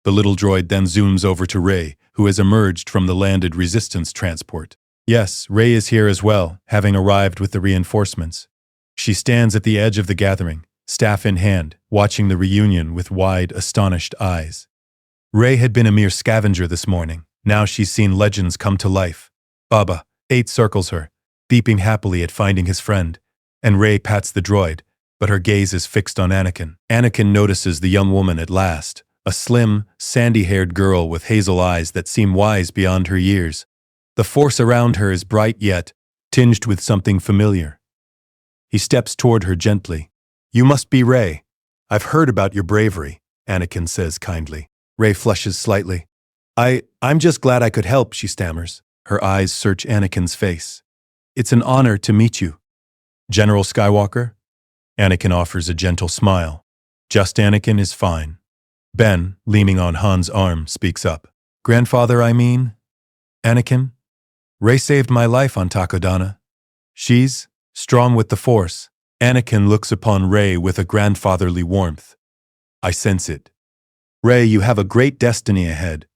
The little droid then zooms over to Rey, who has emerged from the landed Resistance transport. Yes, Rey is here as well, having arrived with the reinforcements. She stands at the edge of the gathering, staff in hand, watching the reunion with wide, astonished eyes. Rey had been a mere scavenger this morning. Now she's seen legends come to life. Baba, 8 circles her, beeping happily at finding his friend, and Rey pats the droid, but her gaze is fixed on Anakin. Anakin notices the young woman at last, a slim, sandy-haired girl with hazel eyes that seem wise beyond her years. The force around her is bright yet tinged with something familiar. He steps toward her gently. You must be Rey. I've heard about your bravery, Anakin says kindly. Rey flushes slightly. I'm just glad I could help, she stammers. Her eyes search Anakin's face. It's an honor to meet you. General Skywalker? Anakin offers a gentle smile. Just Anakin is fine. Ben, leaning on Han's arm, speaks up. Grandfather, I mean? Anakin? Rey saved my life on Takodana. She's strong with the Force. Anakin looks upon Rey with a grandfatherly warmth. I sense it. Rey, you have a great destiny ahead.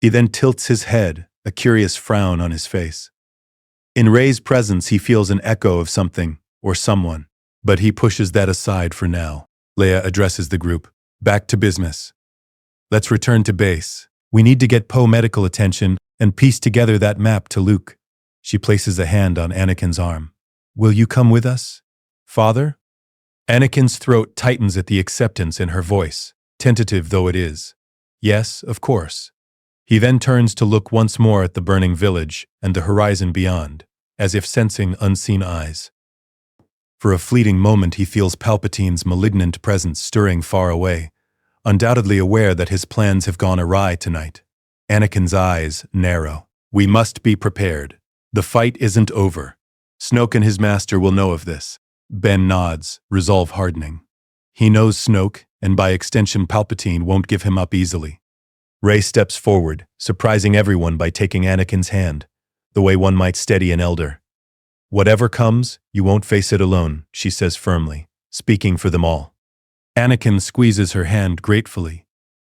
He then tilts his head, a curious frown on his face. In Rey's presence, he feels an echo of something or someone, but he pushes that aside for now. Leia addresses the group. Back to business. Let's return to base. We need to get Poe medical attention and piece together that map to Luke. She places a hand on Anakin's arm. Will you come with us, Father? Anakin's throat tightens at the acceptance in her voice, tentative though it is. Yes, of course. He then turns to look once more at the burning village and the horizon beyond, as if sensing unseen eyes. For a fleeting moment he feels Palpatine's malignant presence stirring far away, undoubtedly aware that his plans have gone awry tonight. Anakin's eyes narrow. We must be prepared. The fight isn't over. Snoke and his master will know of this. Ben nods, resolve hardening. He knows Snoke, and by extension Palpatine, won't give him up easily. Rey steps forward, surprising everyone by taking Anakin's hand, the way one might steady an elder. Whatever comes, you won't face it alone, she says firmly, speaking for them all. Anakin squeezes her hand gratefully.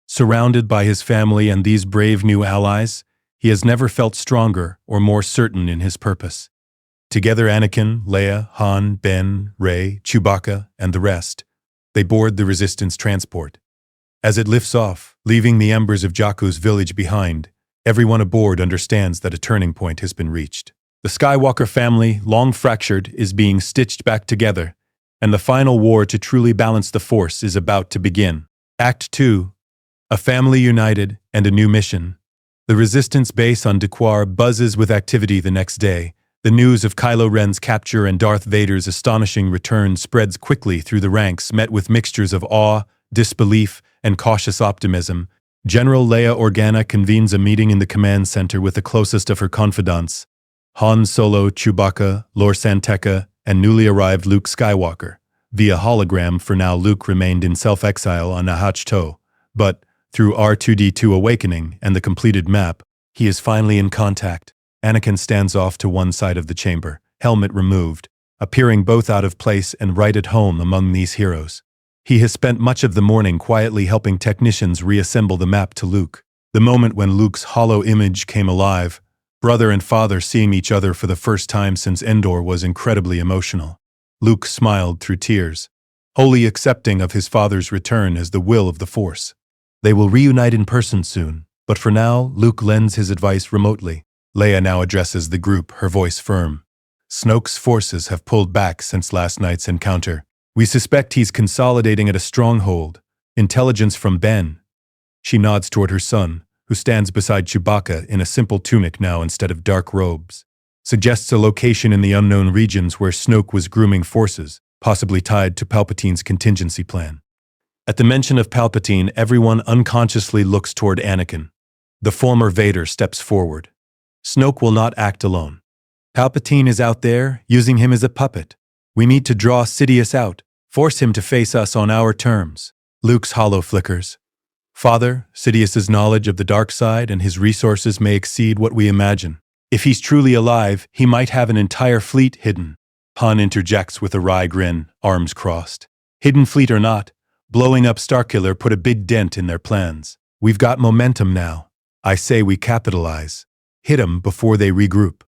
Surrounded by his family and these brave new allies, he has never felt stronger or more certain in his purpose. Together Anakin, Leia, Han, Ben, Rey, Chewbacca, and the rest, they board the Resistance transport. As it lifts off, leaving the embers of Jakku's village behind, everyone aboard understands that a turning point has been reached. The Skywalker family, long fractured, is being stitched back together, and the final war to truly balance the Force is about to begin. Act 2. A family united and a new mission. The Resistance base on Dooku buzzes with activity the next day. The news of Kylo Ren's capture and Darth Vader's astonishing return spreads quickly through the ranks, met with mixtures of awe, disbelief, and cautious optimism. General Leia Organa convenes a meeting in the command center with the closest of her confidants, Han Solo, Chewbacca, Lor San Tekka, and newly arrived Luke Skywalker. Via hologram, for now Luke remained in self-exile on Ahach-To, but through R2-D2 Awakening and the completed map, he is finally in contact. Anakin stands off to one side of the chamber, helmet removed, appearing both out of place and right at home among these heroes. He has spent much of the morning quietly helping technicians reassemble the map to Luke. The moment when Luke's hollow image came alive, brother and father seeing each other for the first time since Endor was incredibly emotional. Luke smiled through tears, wholly accepting of his father's return as the will of the Force. They will reunite in person soon, but for now, Luke lends his advice remotely. Leia now addresses the group, her voice firm. Snoke's forces have pulled back since last night's encounter. We suspect he's consolidating at a stronghold. Intelligence from Ben. She nods toward her son, who stands beside Chewbacca in a simple tunic now instead of dark robes. Suggests a location in the unknown regions where Snoke was grooming forces, possibly tied to Palpatine's contingency plan. At the mention of Palpatine, everyone unconsciously looks toward Anakin. The former Vader steps forward. Snoke will not act alone. Palpatine is out there, using him as a puppet. We need to draw Sidious out, force him to face us on our terms. Luke's hollow flickers. Father, Sidious's knowledge of the dark side and his resources may exceed what we imagine. If he's truly alive, he might have an entire fleet hidden. Han interjects with a wry grin, arms crossed. Hidden fleet or not, blowing up Starkiller put a big dent in their plans. We've got momentum now. I say we capitalize. Hit 'em before they regroup.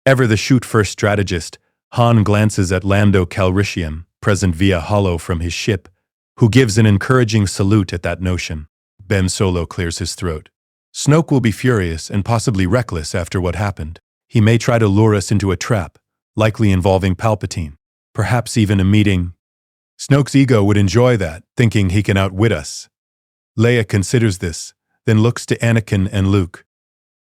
Ever the shoot-first strategist, Han glances at Lando Calrissian, present via holo from his ship, who gives an encouraging salute at that notion. Ben Solo clears his throat. Snoke will be furious and possibly reckless after what happened. He may try to lure us into a trap, likely involving Palpatine. Perhaps even a meeting. Snoke's ego would enjoy that, thinking he can outwit us. Leia considers this, then looks to Anakin and Luke.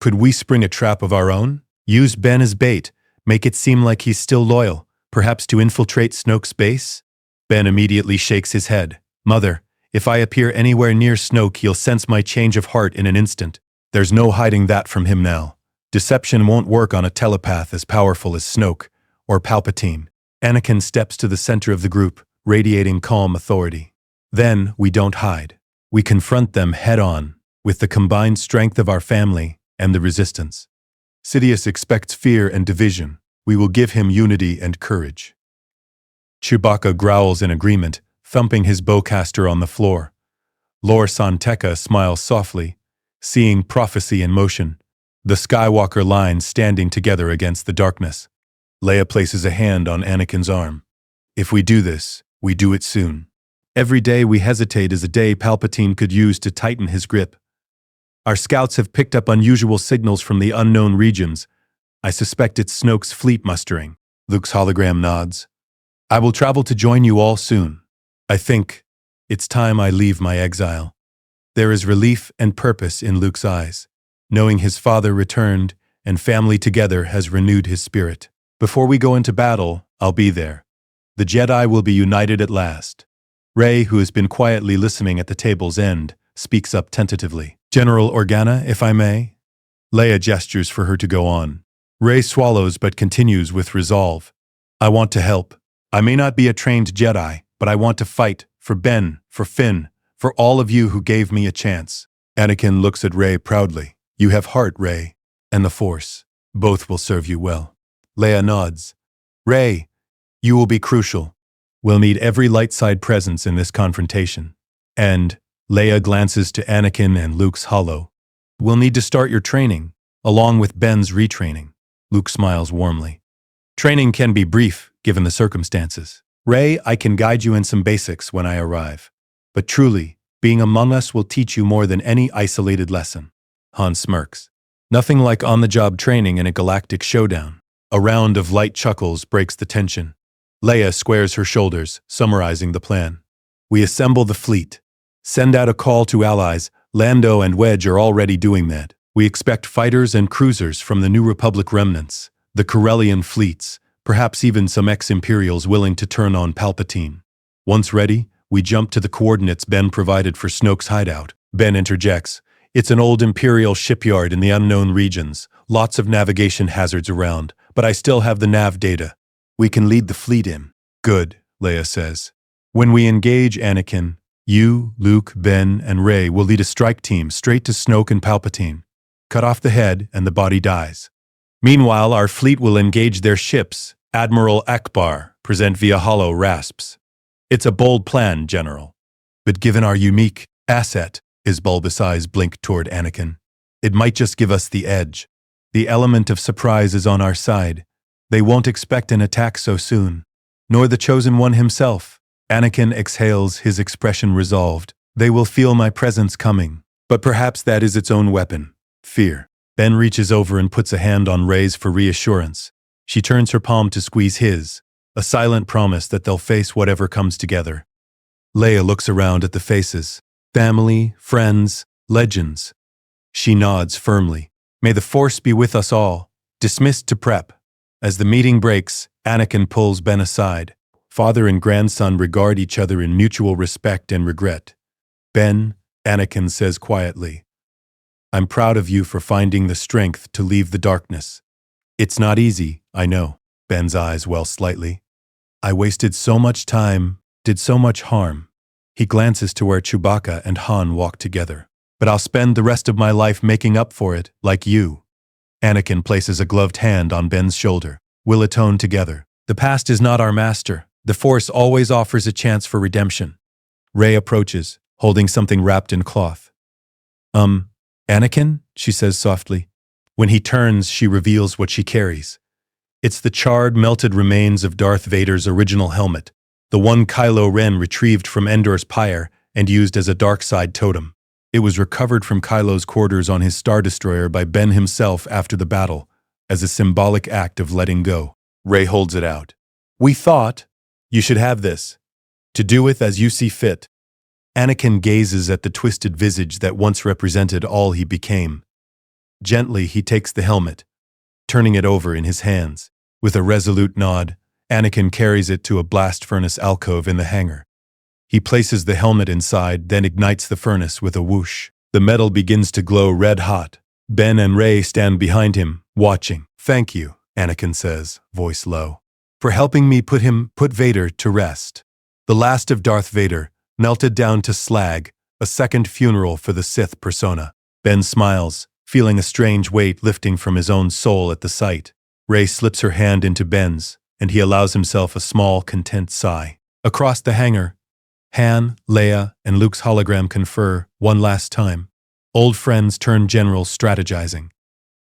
Could we spring a trap of our own? Use Ben as bait, make it seem like he's still loyal, perhaps to infiltrate Snoke's base? Ben immediately shakes his head. Mother, if I appear anywhere near Snoke, he'll sense my change of heart in an instant. There's no hiding that from him now. Deception won't work on a telepath as powerful as Snoke or Palpatine. Anakin steps to the center of the group, radiating calm authority. Then we don't hide. We confront them head-on, with the combined strength of our family and the Resistance. Sidious expects fear and division. We will give him unity and courage. Chewbacca growls in agreement, thumping his bowcaster on the floor. Lor San Tekka smiles softly, seeing prophecy in motion, the Skywalker line standing together against the darkness. Leia places a hand on Anakin's arm. If we do this, we do it soon. Every day we hesitate is a day Palpatine could use to tighten his grip. Our scouts have picked up unusual signals from the unknown regions. I suspect it's Snoke's fleet mustering. Luke's hologram nods. I will travel to join you all soon. I think it's time I leave my exile. There is relief and purpose in Luke's eyes. Knowing his father returned and family together has renewed his spirit. Before we go into battle, I'll be there. The Jedi will be united at last. Rey, who has been quietly listening at the table's end, speaks up tentatively. General Organa, if I may? Leia gestures for her to go on. Rey swallows but continues with resolve. I want to help. I may not be a trained Jedi, but I want to fight for Ben, for Finn, for all of you who gave me a chance. Anakin looks at Rey proudly. You have heart, Rey, and the Force. Both will serve you well. Leia nods. Rey, you will be crucial. We'll need every light side presence in this confrontation. And Leia glances to Anakin and Luke's holo. We'll need to start your training, along with Ben's retraining. Luke smiles warmly. Training can be brief, given the circumstances. Rey, I can guide you in some basics when I arrive. But truly, being among us will teach you more than any isolated lesson. Han smirks. Nothing like on-the-job training in a galactic showdown. A round of light chuckles breaks the tension. Leia squares her shoulders, summarizing the plan. We assemble the fleet. Send out a call to allies. Lando and Wedge are already doing that. We expect fighters and cruisers from the New Republic remnants, the Corellian fleets, perhaps even some ex-Imperials willing to turn on Palpatine. Once ready, we jump to the coordinates Ben provided for Snoke's hideout. Ben interjects. It's an old Imperial shipyard in the unknown regions, lots of navigation hazards around, but I still have the nav data. We can lead the fleet in. Good, Leia says. When we engage Anakin, you, Luke, Ben, and Rey will lead a strike team straight to Snoke and Palpatine. Cut off the head and the body dies. Meanwhile, our fleet will engage their ships, Admiral Akbar, present via holo rasps. It's a bold plan, General. But given our unique asset, his bulbous eyes blink toward Anakin, it might just give us the edge. The element of surprise is on our side. They won't expect an attack so soon, nor the Chosen One himself. Anakin exhales, his expression resolved. They will feel my presence coming, but perhaps that is its own weapon, fear. Ben reaches over and puts a hand on Rey's for reassurance. She turns her palm to squeeze his, a silent promise that they'll face whatever comes together. Leia looks around at the faces. Family, friends, legends. She nods firmly. May the Force be with us all. Dismissed to prep. As the meeting breaks, Anakin pulls Ben aside. Father and grandson regard each other in mutual respect and regret. Ben, Anakin says quietly, I'm proud of you for finding the strength to leave the darkness. It's not easy, I know. Ben's eyes well slightly. I wasted so much time, did so much harm. He glances to where Chewbacca and Han walk together. But I'll spend the rest of my life making up for it, like you. Anakin places a gloved hand on Ben's shoulder. We'll atone together. The past is not our master. The Force always offers a chance for redemption. Rey approaches, holding something wrapped in cloth. Anakin? She says softly. When he turns, she reveals what she carries. It's the charred, melted remains of Darth Vader's original helmet, the one Kylo Ren retrieved from Endor's pyre and used as a dark side totem. It was recovered from Kylo's quarters on his Star Destroyer by Ben himself after the battle, as a symbolic act of letting go. Rey holds it out. We thought, you should have this, to do with as you see fit. Anakin gazes at the twisted visage that once represented all he became. Gently, he takes the helmet, turning it over in his hands. With a resolute nod, Anakin carries it to a blast furnace alcove in the hangar. He places the helmet inside, then ignites the furnace with a whoosh. The metal begins to glow red hot. Ben and Rey stand behind him, watching. Thank you, Anakin says, voice low, for helping me put Vader to rest. The last of Darth Vader, melted down to slag, a second funeral for the Sith persona. Ben smiles, feeling a strange weight lifting from his own soul at the sight. Rey slips her hand into Ben's, and he allows himself a small, content sigh. Across the hangar, Han, Leia, and Luke's hologram confer one last time. Old friends turn generals strategizing.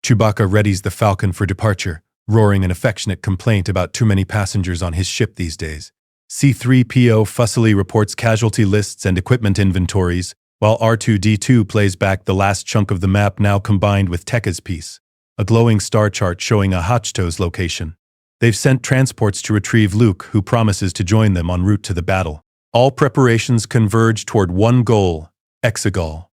Chewbacca readies the Falcon for departure, roaring an affectionate complaint about too many passengers on his ship these days. C-3PO fussily reports casualty lists and equipment inventories, while R2-D2 plays back the last chunk of the map now combined with Tekka's piece. a glowing star chart showing Ahachto's location. They've sent transports to retrieve Luke, who promises to join them en route to the battle. All preparations converge toward one goal, Exegol.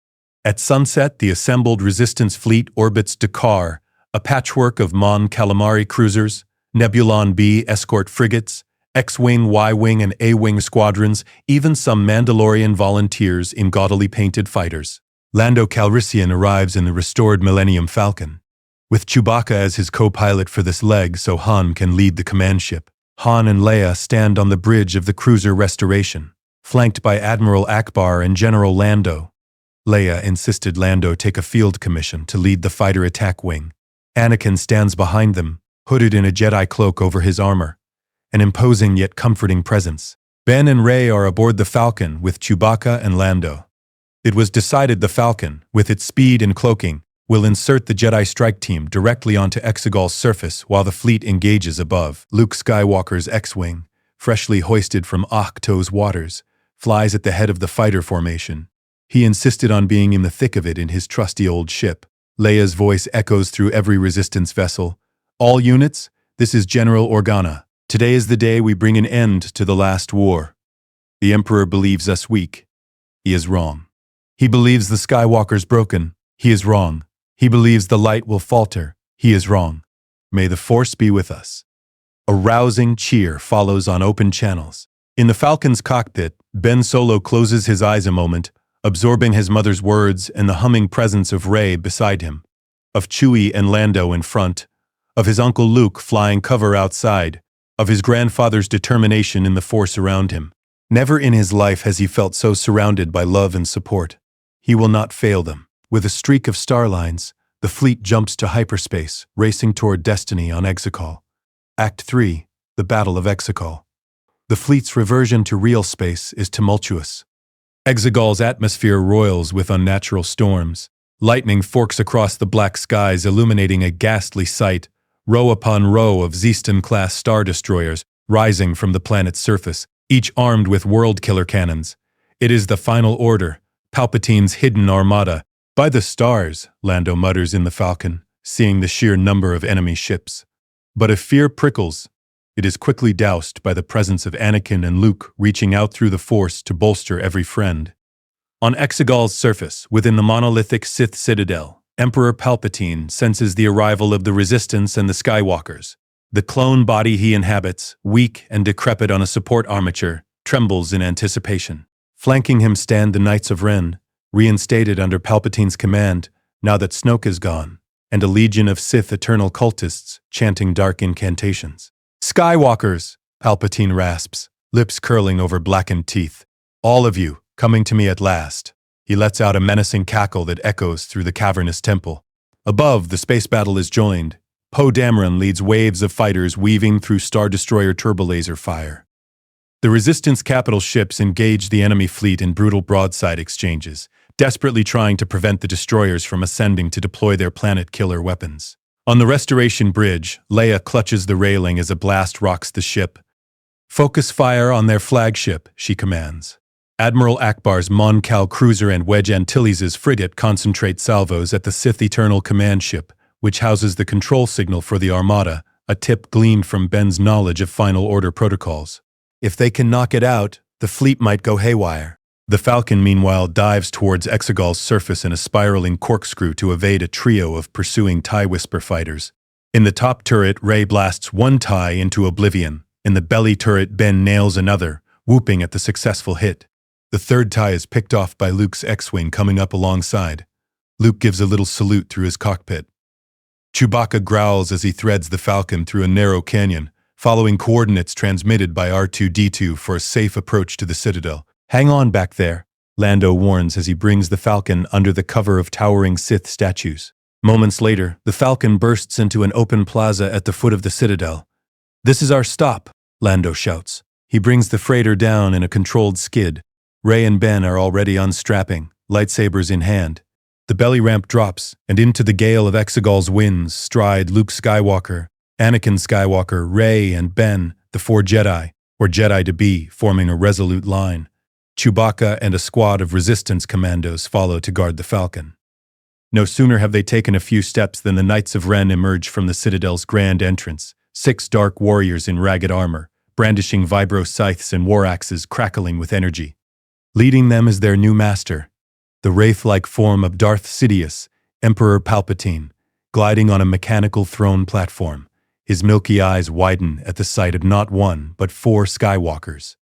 At sunset, the assembled Resistance fleet orbits Dakar, a patchwork of Mon Calamari cruisers, Nebulon B escort frigates, X-Wing, Y-Wing, and A-Wing squadrons, even some Mandalorian volunteers in gaudily painted fighters. Lando Calrissian arrives in the restored Millennium Falcon, with Chewbacca as his co-pilot for this leg so Han can lead the command ship. Han and Leia stand on the bridge of the cruiser Restoration, flanked by Admiral Akbar and General Lando. Leia insisted Lando take a field commission to lead the fighter attack wing. Anakin stands behind them, hooded in a Jedi cloak over his armor, an imposing yet comforting presence. Ben and Rey are aboard the Falcon with Chewbacca and Lando. It was decided the Falcon, with its speed and cloaking, will insert the Jedi strike team directly onto Exegol's surface while the fleet engages above. Luke Skywalker's X-Wing, freshly hoisted from Ahch-To's waters, flies at the head of the fighter formation. He insisted on being in the thick of it in his trusty old ship. Leia's voice echoes through every Resistance vessel. All units, this is General Organa. Today is the day we bring an end to the last war. The Emperor believes us weak. He is wrong. He believes the Skywalker's broken. He is wrong. He believes the light will falter. He is wrong. May the Force be with us. A rousing cheer follows on open channels. In the Falcon's cockpit, Ben Solo closes his eyes a moment, absorbing his mother's words and the humming presence of Rey beside him, of Chewie and Lando in front, of his Uncle Luke flying cover outside, of his grandfather's determination in the Force around him. Never in his life has he felt so surrounded by love and support. He will not fail them. With a streak of star lines, the fleet jumps to hyperspace, racing toward destiny on Exegol. Act 3, the Battle of Exegol. The fleet's reversion to real space is tumultuous. Exegol's atmosphere roils with unnatural storms. Lightning forks across the black skies, illuminating a ghastly sight, row upon row of Zeeston-class star destroyers rising from the planet's surface, each armed with world-killer cannons. It is the Final Order, Palpatine's hidden armada. By the stars, Lando mutters in the Falcon, seeing the sheer number of enemy ships. But if fear prickles, it is quickly doused by the presence of Anakin and Luke reaching out through the Force to bolster every friend. On Exegol's surface, within the monolithic Sith citadel, Emperor Palpatine senses the arrival of the Resistance and the Skywalkers. The clone body he inhabits, weak and decrepit on a support armature, trembles in anticipation. Flanking him stand the Knights of Ren, reinstated under Palpatine's command now that Snoke is gone, and a legion of Sith eternal cultists chanting dark incantations. "Skywalkers," Palpatine rasps, lips curling over blackened teeth. "All of you, coming to me at last." He lets out a menacing cackle that echoes through the cavernous temple. Above, the space battle is joined. Poe Dameron leads waves of fighters weaving through Star Destroyer turbolaser fire. The Resistance capital ships engage the enemy fleet in brutal broadside exchanges, desperately trying to prevent the destroyers from ascending to deploy their planet-killer weapons. On the Restoration Bridge, Leia clutches the railing as a blast rocks the ship. "Focus fire on their flagship," she commands. Admiral Akbar's Mon Cal cruiser and Wedge Antilles' frigate concentrate salvos at the Sith Eternal command ship, which houses the control signal for the Armada, a tip gleaned from Ben's knowledge of Final Order protocols. If they can knock it out, the fleet might go haywire. The Falcon, meanwhile, dives towards Exegol's surface in a spiraling corkscrew to evade a trio of pursuing TIE Whisper fighters. In the top turret, Rey blasts one TIE into oblivion. In the belly turret, Ben nails another, whooping at the successful hit. The third TIE is picked off by Luke's X-Wing coming up alongside. Luke gives a little salute through his cockpit. Chewbacca growls as he threads the Falcon through a narrow canyon, following coordinates transmitted by R2-D2 for a safe approach to the Citadel. "Hang on back there," Lando warns as he brings the Falcon under the cover of towering Sith statues. Moments later, the Falcon bursts into an open plaza at the foot of the Citadel. "This is our stop," Lando shouts. He brings the freighter down in a controlled skid. Rey and Ben are already unstrapping, lightsabers in hand. The belly ramp drops, and into the gale of Exegol's winds stride Luke Skywalker, Anakin Skywalker, Rey, and Ben, the four Jedi, or Jedi-to-be, forming a resolute line. Chewbacca and a squad of Resistance commandos follow to guard the Falcon. No sooner have they taken a few steps than the Knights of Ren emerge from the Citadel's grand entrance, 6 dark warriors in ragged armor, brandishing vibro scythes and war axes crackling with energy. Leading them is their new master, the wraith-like form of Darth Sidious, Emperor Palpatine, gliding on a mechanical throne platform. His milky eyes widen at the sight of not one, but 4 Skywalkers.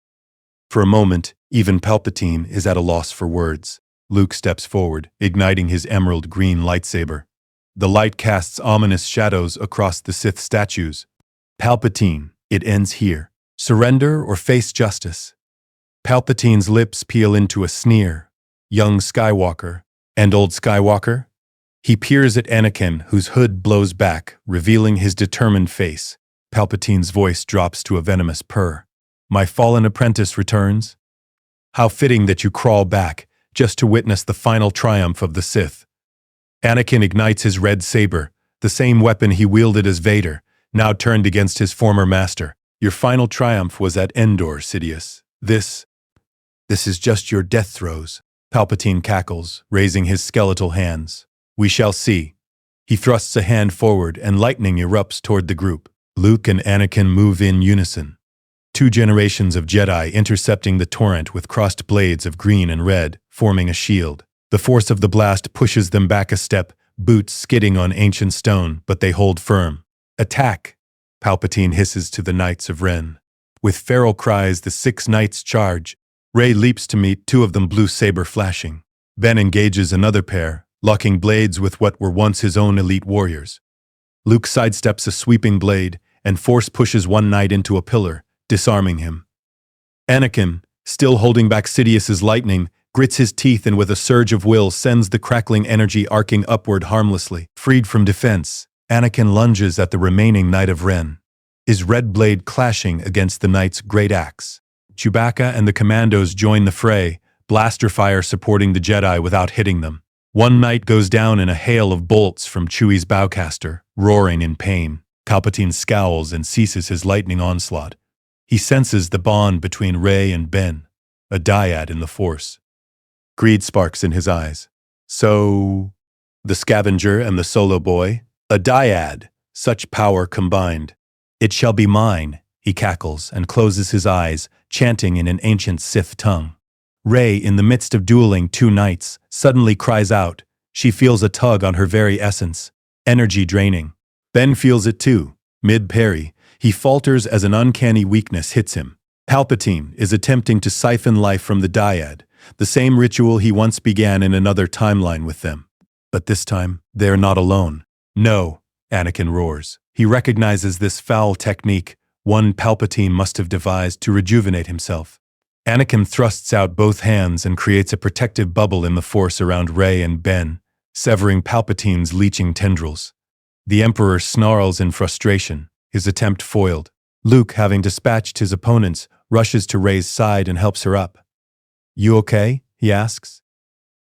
For a moment, even Palpatine is at a loss for words. Luke steps forward, igniting his emerald green lightsaber. The light casts ominous shadows across the Sith statues. Palpatine, it ends here. Surrender or face justice. Palpatine's lips peel into a sneer. Young Skywalker. And old Skywalker? He peers at Anakin, whose hood blows back, revealing his determined face. Palpatine's voice drops to a venomous purr. My fallen apprentice returns? How fitting that you crawl back, just to witness the final triumph of the Sith. Anakin ignites his red saber, the same weapon he wielded as Vader, now turned against his former master. Your final triumph was at Endor, Sidious. This is just your death throes. Palpatine cackles, raising his skeletal hands. We shall see. He thrusts a hand forward and lightning erupts toward the group. Luke and Anakin move in unison. 2 generations of Jedi intercepting the torrent with crossed blades of green and red, forming a shield. The force of the blast pushes them back a step, boots skidding on ancient stone, but they hold firm. Attack! Palpatine hisses to the Knights of Ren. With feral cries, the 6 knights charge. Rey leaps to meet, 2 of them blue saber flashing. Ben engages another pair, locking blades with what were once his own elite warriors. Luke sidesteps a sweeping blade, and force pushes one knight into a pillar, disarming him. Anakin, still holding back Sidious's lightning, grits his teeth and with a surge of will sends the crackling energy arcing upward harmlessly. Freed from defense, Anakin lunges at the remaining Knight of Ren, his red blade clashing against the knight's great axe. Chewbacca and the commandos join the fray, blaster fire supporting the Jedi without hitting them. One knight goes down in a hail of bolts from Chewie's bowcaster, roaring in pain. Palpatine scowls and ceases his lightning onslaught. He senses the bond between Rey and Ben, a dyad in the Force. Greed sparks in his eyes. So, the scavenger and the solo boy? A dyad, such power combined. It shall be mine, he cackles and closes his eyes, chanting in an ancient Sith tongue. Rey, in the midst of dueling 2 knights, suddenly cries out. She feels a tug on her very essence, energy draining. Ben feels it too. Mid-parry, he falters as an uncanny weakness hits him. Palpatine is attempting to siphon life from the dyad, the same ritual he once began in another timeline with them. But this time, they're not alone. No, Anakin roars. He recognizes this foul technique, one Palpatine must have devised to rejuvenate himself. Anakin thrusts out both hands and creates a protective bubble in the Force around Rey and Ben, severing Palpatine's leeching tendrils. The Emperor snarls in frustration, his attempt foiled. Luke, having dispatched his opponents, rushes to Rey's side and helps her up. You okay? He asks.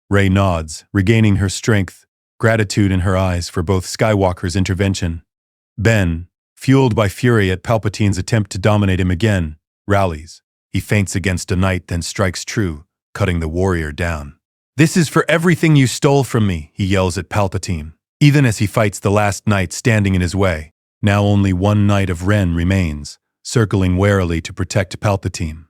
Rey nods, regaining her strength, gratitude in her eyes for both Skywalker's intervention. Ben, fueled by fury at Palpatine's attempt to dominate him again, rallies. He feints against a knight, then strikes true, cutting the warrior down. This is for everything you stole from me, he yells at Palpatine, even as he fights the last knight standing in his way. Now only one Knight of Ren remains, circling warily to protect Palpatine.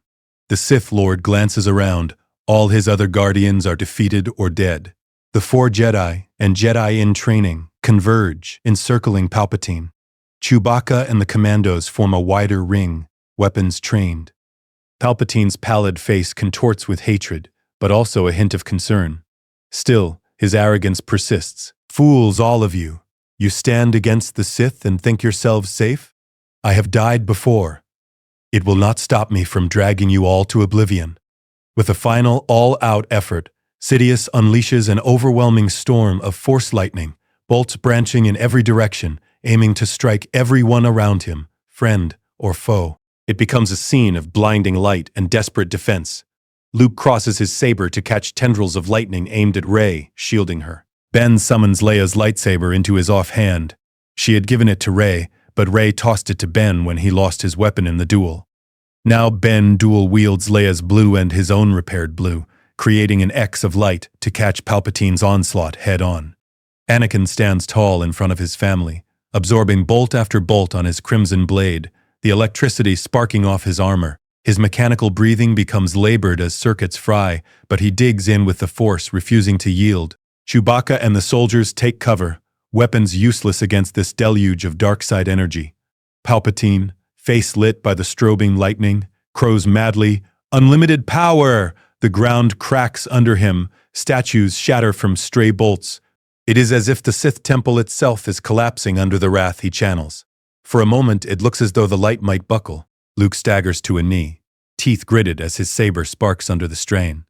The Sith Lord glances around. All his other guardians are defeated or dead. The 4 Jedi and Jedi in training converge, encircling Palpatine. Chewbacca and the commandos form a wider ring, weapons trained. Palpatine's pallid face contorts with hatred, but also a hint of concern. Still, his arrogance persists. Fools, all of you. You stand against the Sith and think yourselves safe? I have died before. It will not stop me from dragging you all to oblivion. With a final, all-out effort, Sidious unleashes an overwhelming storm of Force lightning, bolts branching in every direction, aiming to strike everyone around him, friend or foe. It becomes a scene of blinding light and desperate defense. Luke crosses his saber to catch tendrils of lightning aimed at Rey, shielding her. Ben summons Leia's lightsaber into his offhand. She had given it to Rey, but Rey tossed it to Ben when he lost his weapon in the duel. Now Ben dual wields Leia's blue and his own repaired blue, creating an X of light to catch Palpatine's onslaught head-on. Anakin stands tall in front of his family, absorbing bolt after bolt on his crimson blade, the electricity sparking off his armor. His mechanical breathing becomes labored as circuits fry, but he digs in with the Force, refusing to yield. Chewbacca and the soldiers take cover, weapons useless against this deluge of dark-side energy. Palpatine, face lit by the strobing lightning, crows madly, "Unlimited power!" The ground cracks under him, statues shatter from stray bolts. It is as if the Sith temple itself is collapsing under the wrath he channels. For a moment, it looks as though the light might buckle. Luke staggers to a knee, teeth gritted as his saber sparks under the strain.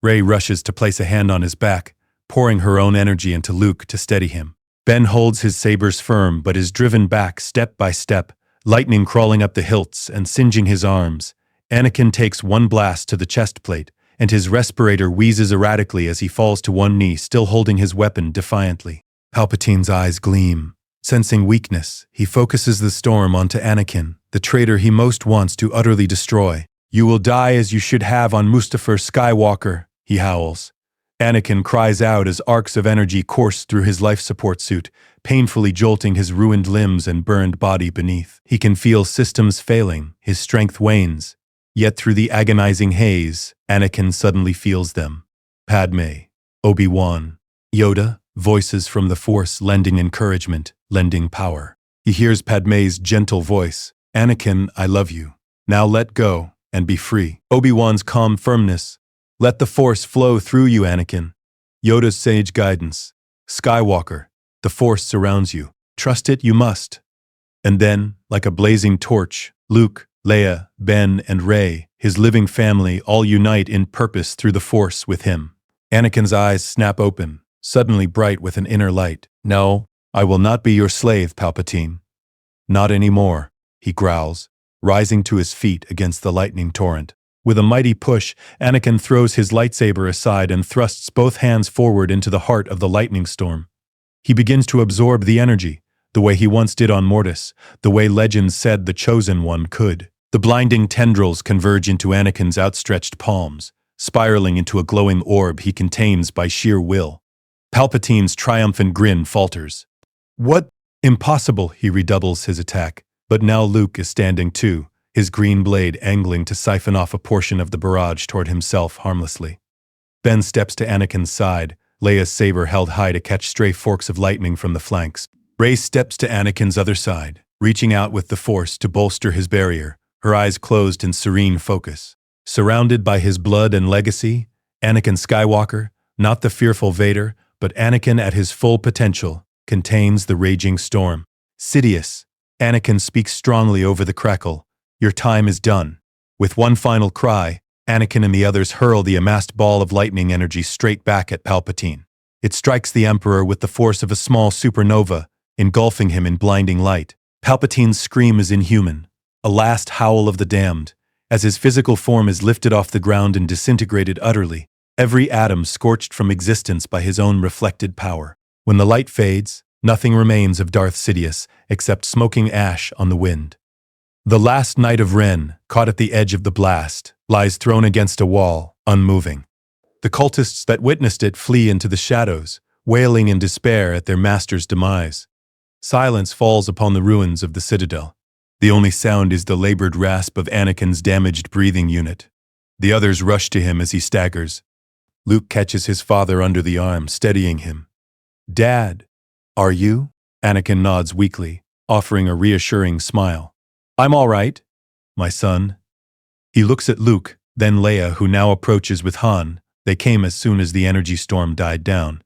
Rey rushes to place a hand on his back, pouring her own energy into Luke to steady him. Ben holds his sabers firm but is driven back step by step, lightning crawling up the hilts and singeing his arms. Anakin takes one blast to the chest plate, and his respirator wheezes erratically as he falls to one knee, still holding his weapon defiantly. Palpatine's eyes gleam. Sensing weakness, he focuses the storm onto Anakin, the traitor he most wants to utterly destroy. "You will die as you should have on Mustafar Skywalker," he howls. Anakin cries out as arcs of energy course through his life support suit, painfully jolting his ruined limbs and burned body beneath. He can feel systems failing, his strength wanes. Yet through the agonizing haze, Anakin suddenly feels them. Padme, Obi-Wan, Yoda, voices from the Force lending encouragement, lending power. He hears Padme's gentle voice, "Anakin, I love you. Now let go and be free." Obi-Wan's calm firmness, "Let the Force flow through you, Anakin." Yoda's sage guidance, "Skywalker, the Force surrounds you. Trust it you must." And then, like a blazing torch, Luke, Leia, Ben, and Rey, his living family, all unite in purpose through the Force with him. Anakin's eyes snap open, suddenly bright with an inner light. "No, I will not be your slave, Palpatine." "Not anymore," he growls, rising to his feet against the lightning torrent. With a mighty push, Anakin throws his lightsaber aside and thrusts both hands forward into the heart of the lightning storm. He begins to absorb the energy, the way he once did on Mortis, the way legends said the Chosen One could. The blinding tendrils converge into Anakin's outstretched palms, spiraling into a glowing orb he contains by sheer will. Palpatine's triumphant grin falters. "What? Impossible!" He redoubles his attack. But now Luke is standing too, his green blade angling to siphon off a portion of the barrage toward himself harmlessly. Ben steps to Anakin's side, Leia's saber held high to catch stray forks of lightning from the flanks. Rey steps to Anakin's other side, reaching out with the Force to bolster his barrier, her eyes closed in serene focus. Surrounded by his blood and legacy, Anakin Skywalker, not the fearful Vader, but Anakin at his full potential, contains the raging storm. "Sidious," Anakin speaks strongly over the crackle, "your time is done." With one final cry, Anakin and the others hurl the amassed ball of lightning energy straight back at Palpatine. It strikes the Emperor with the force of a small supernova, engulfing him in blinding light. Palpatine's scream is inhuman, a last howl of the damned, as his physical form is lifted off the ground and disintegrated utterly, every atom scorched from existence by his own reflected power. When the light fades, nothing remains of Darth Sidious except smoking ash on the wind. The last Knight of Ren, caught at the edge of the blast, lies thrown against a wall, unmoving. The cultists that witnessed it flee into the shadows, wailing in despair at their master's demise. Silence falls upon the ruins of the citadel. The only sound is the labored rasp of Anakin's damaged breathing unit. The others rush to him as he staggers. Luke catches his father under the arm, steadying him. "Dad, are you?" Anakin nods weakly, offering a reassuring smile. "I'm all right, my son." He looks at Luke, then Leia, who now approaches with Han. They came as soon as the energy storm died down.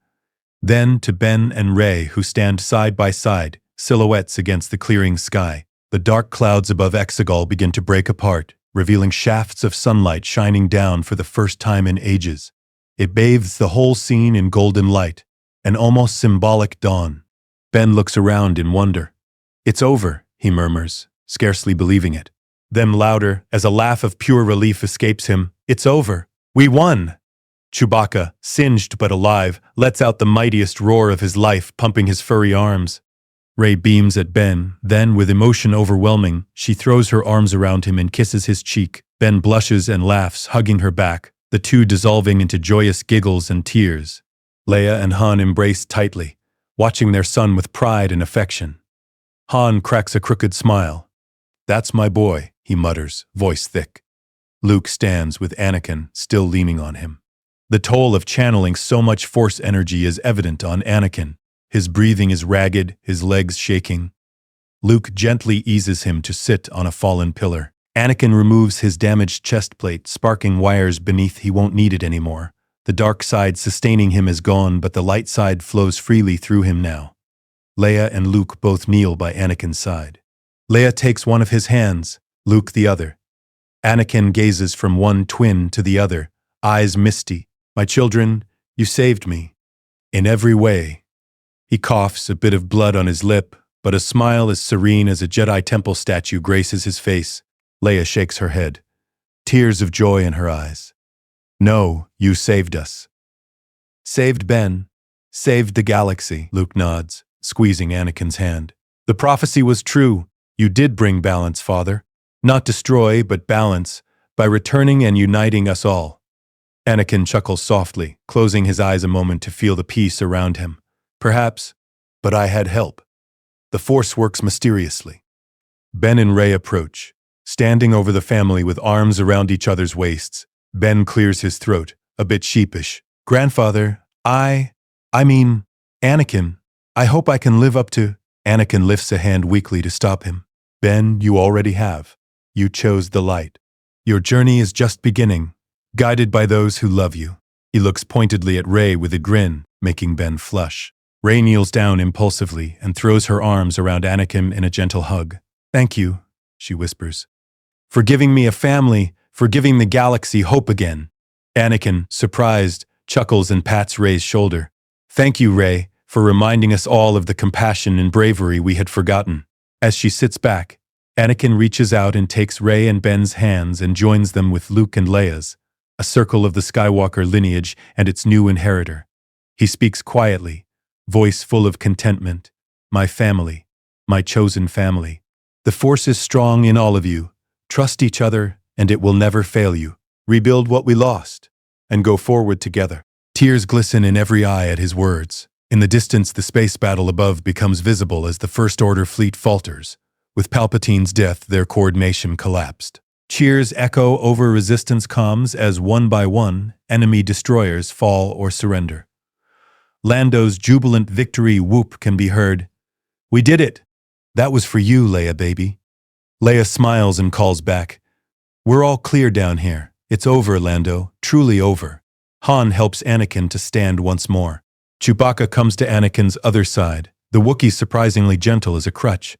Then to Ben and Rey, who stand side by side, silhouettes against the clearing sky. The dark clouds above Exegol begin to break apart, revealing shafts of sunlight shining down for the first time in ages. It bathes the whole scene in golden light, an almost symbolic dawn. Ben looks around in wonder. "It's over," he murmurs, scarcely believing it. Then louder, as a laugh of pure relief escapes him, "It's over. We won!" Chewbacca, singed but alive, lets out the mightiest roar of his life, pumping his furry arms. Rey beams at Ben, then, with emotion overwhelming, she throws her arms around him and kisses his cheek. Ben blushes and laughs, hugging her back, the two dissolving into joyous giggles and tears. Leia and Han embrace tightly, watching their son with pride and affection. Han cracks a crooked smile. "That's my boy," he mutters, voice thick. Luke stands with Anakin still leaning on him. The toll of channeling so much Force energy is evident on Anakin. His breathing is ragged, his legs shaking. Luke gently eases him to sit on a fallen pillar. Anakin removes his damaged chest plate, sparking wires beneath. He won't need it anymore. The dark side sustaining him is gone, but the light side flows freely through him now. Leia and Luke both kneel by Anakin's side. Leia takes one of his hands, Luke the other. Anakin gazes from one twin to the other, eyes misty. "My children, you saved me. In every way." He coughs, a bit of blood on his lip, but a smile as serene as a Jedi temple statue graces his face. Leia shakes her head, tears of joy in her eyes. "No, you saved us." "Saved Ben. Saved the galaxy," Luke nods, squeezing Anakin's hand. "The prophecy was true. You did bring balance, Father. Not destroy, but balance, by returning and uniting us all." Anakin chuckles softly, closing his eyes a moment to feel the peace around him. "Perhaps, but I had help. The Force works mysteriously." Ben and Rey approach, standing over the family with arms around each other's waists. Ben clears his throat, a bit sheepish. "Grandfather, I mean, Anakin, I hope I can live up to—" Anakin lifts a hand weakly to stop him. "Ben, you already have. You chose the light. Your journey is just beginning, guided by those who love you." He looks pointedly at Rey with a grin, making Ben flush. Rey kneels down impulsively and throws her arms around Anakin in a gentle hug. "Thank you," she whispers, "for giving me a family, for giving the galaxy hope again." Anakin, surprised, chuckles and pats Rey's shoulder. "Thank you, Rey, for reminding us all of the compassion and bravery we had forgotten." As she sits back, Anakin reaches out and takes Rey and Ben's hands and joins them with Luke and Leia's, a circle of the Skywalker lineage and its new inheritor. He speaks quietly, voice full of contentment. "My family, my chosen family. The Force is strong in all of you. Trust each other, and it will never fail you. Rebuild what we lost, and go forward together." Tears glisten in every eye at his words. In the distance, the space battle above becomes visible as the First Order fleet falters. With Palpatine's death, their coordination collapsed. Cheers echo over Resistance comms as one by one, enemy destroyers fall or surrender. Lando's jubilant victory whoop can be heard. "We did it! That was for you, Leia, baby." Leia smiles and calls back, "We're all clear down here. It's over, Lando, truly over." Han helps Anakin to stand once more. Chewbacca comes to Anakin's other side, the Wookiee surprisingly gentle as a crutch.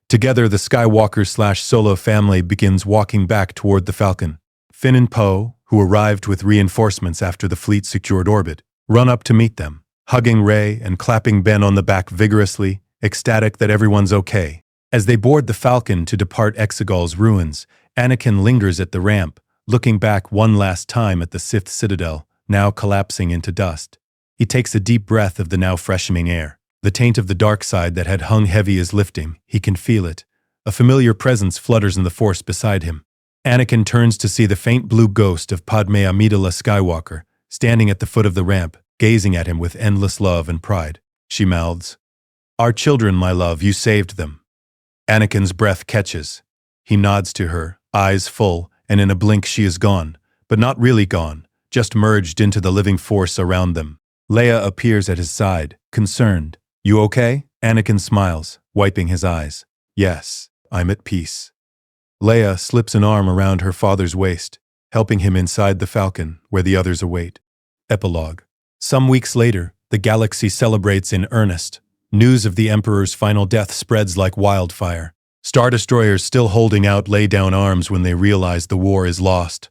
Together, the Skywalker/Solo family begins walking back toward the Falcon. Finn and Poe, who arrived with reinforcements after the fleet secured orbit, run up to meet them, hugging Rey and clapping Ben on the back vigorously, ecstatic that everyone's okay. As they board the Falcon to depart Exegol's ruins, Anakin lingers at the ramp, looking back one last time at the Sith Citadel, now collapsing into dust. He takes a deep breath of the now freshening air. The taint of the dark side that had hung heavy is lifting. He can feel it. A familiar presence flutters in the Force beside him. Anakin turns to see the faint blue ghost of Padme Amidala Skywalker, standing at the foot of the ramp, gazing at him with endless love and pride. She mouths, "Our children, my love, you saved them." Anakin's breath catches. He nods to her, eyes full, and in a blink she is gone, but not really gone, just merged into the living Force around them. Leia appears at his side, concerned. "You okay?" Anakin smiles, wiping his eyes. "Yes, I'm at peace." Leia slips an arm around her father's waist, helping him inside the Falcon, where the others await. Epilogue. Some weeks later, the galaxy celebrates in earnest. News of the Emperor's final death spreads like wildfire. Star Destroyers still holding out lay down arms when they realize the war is lost.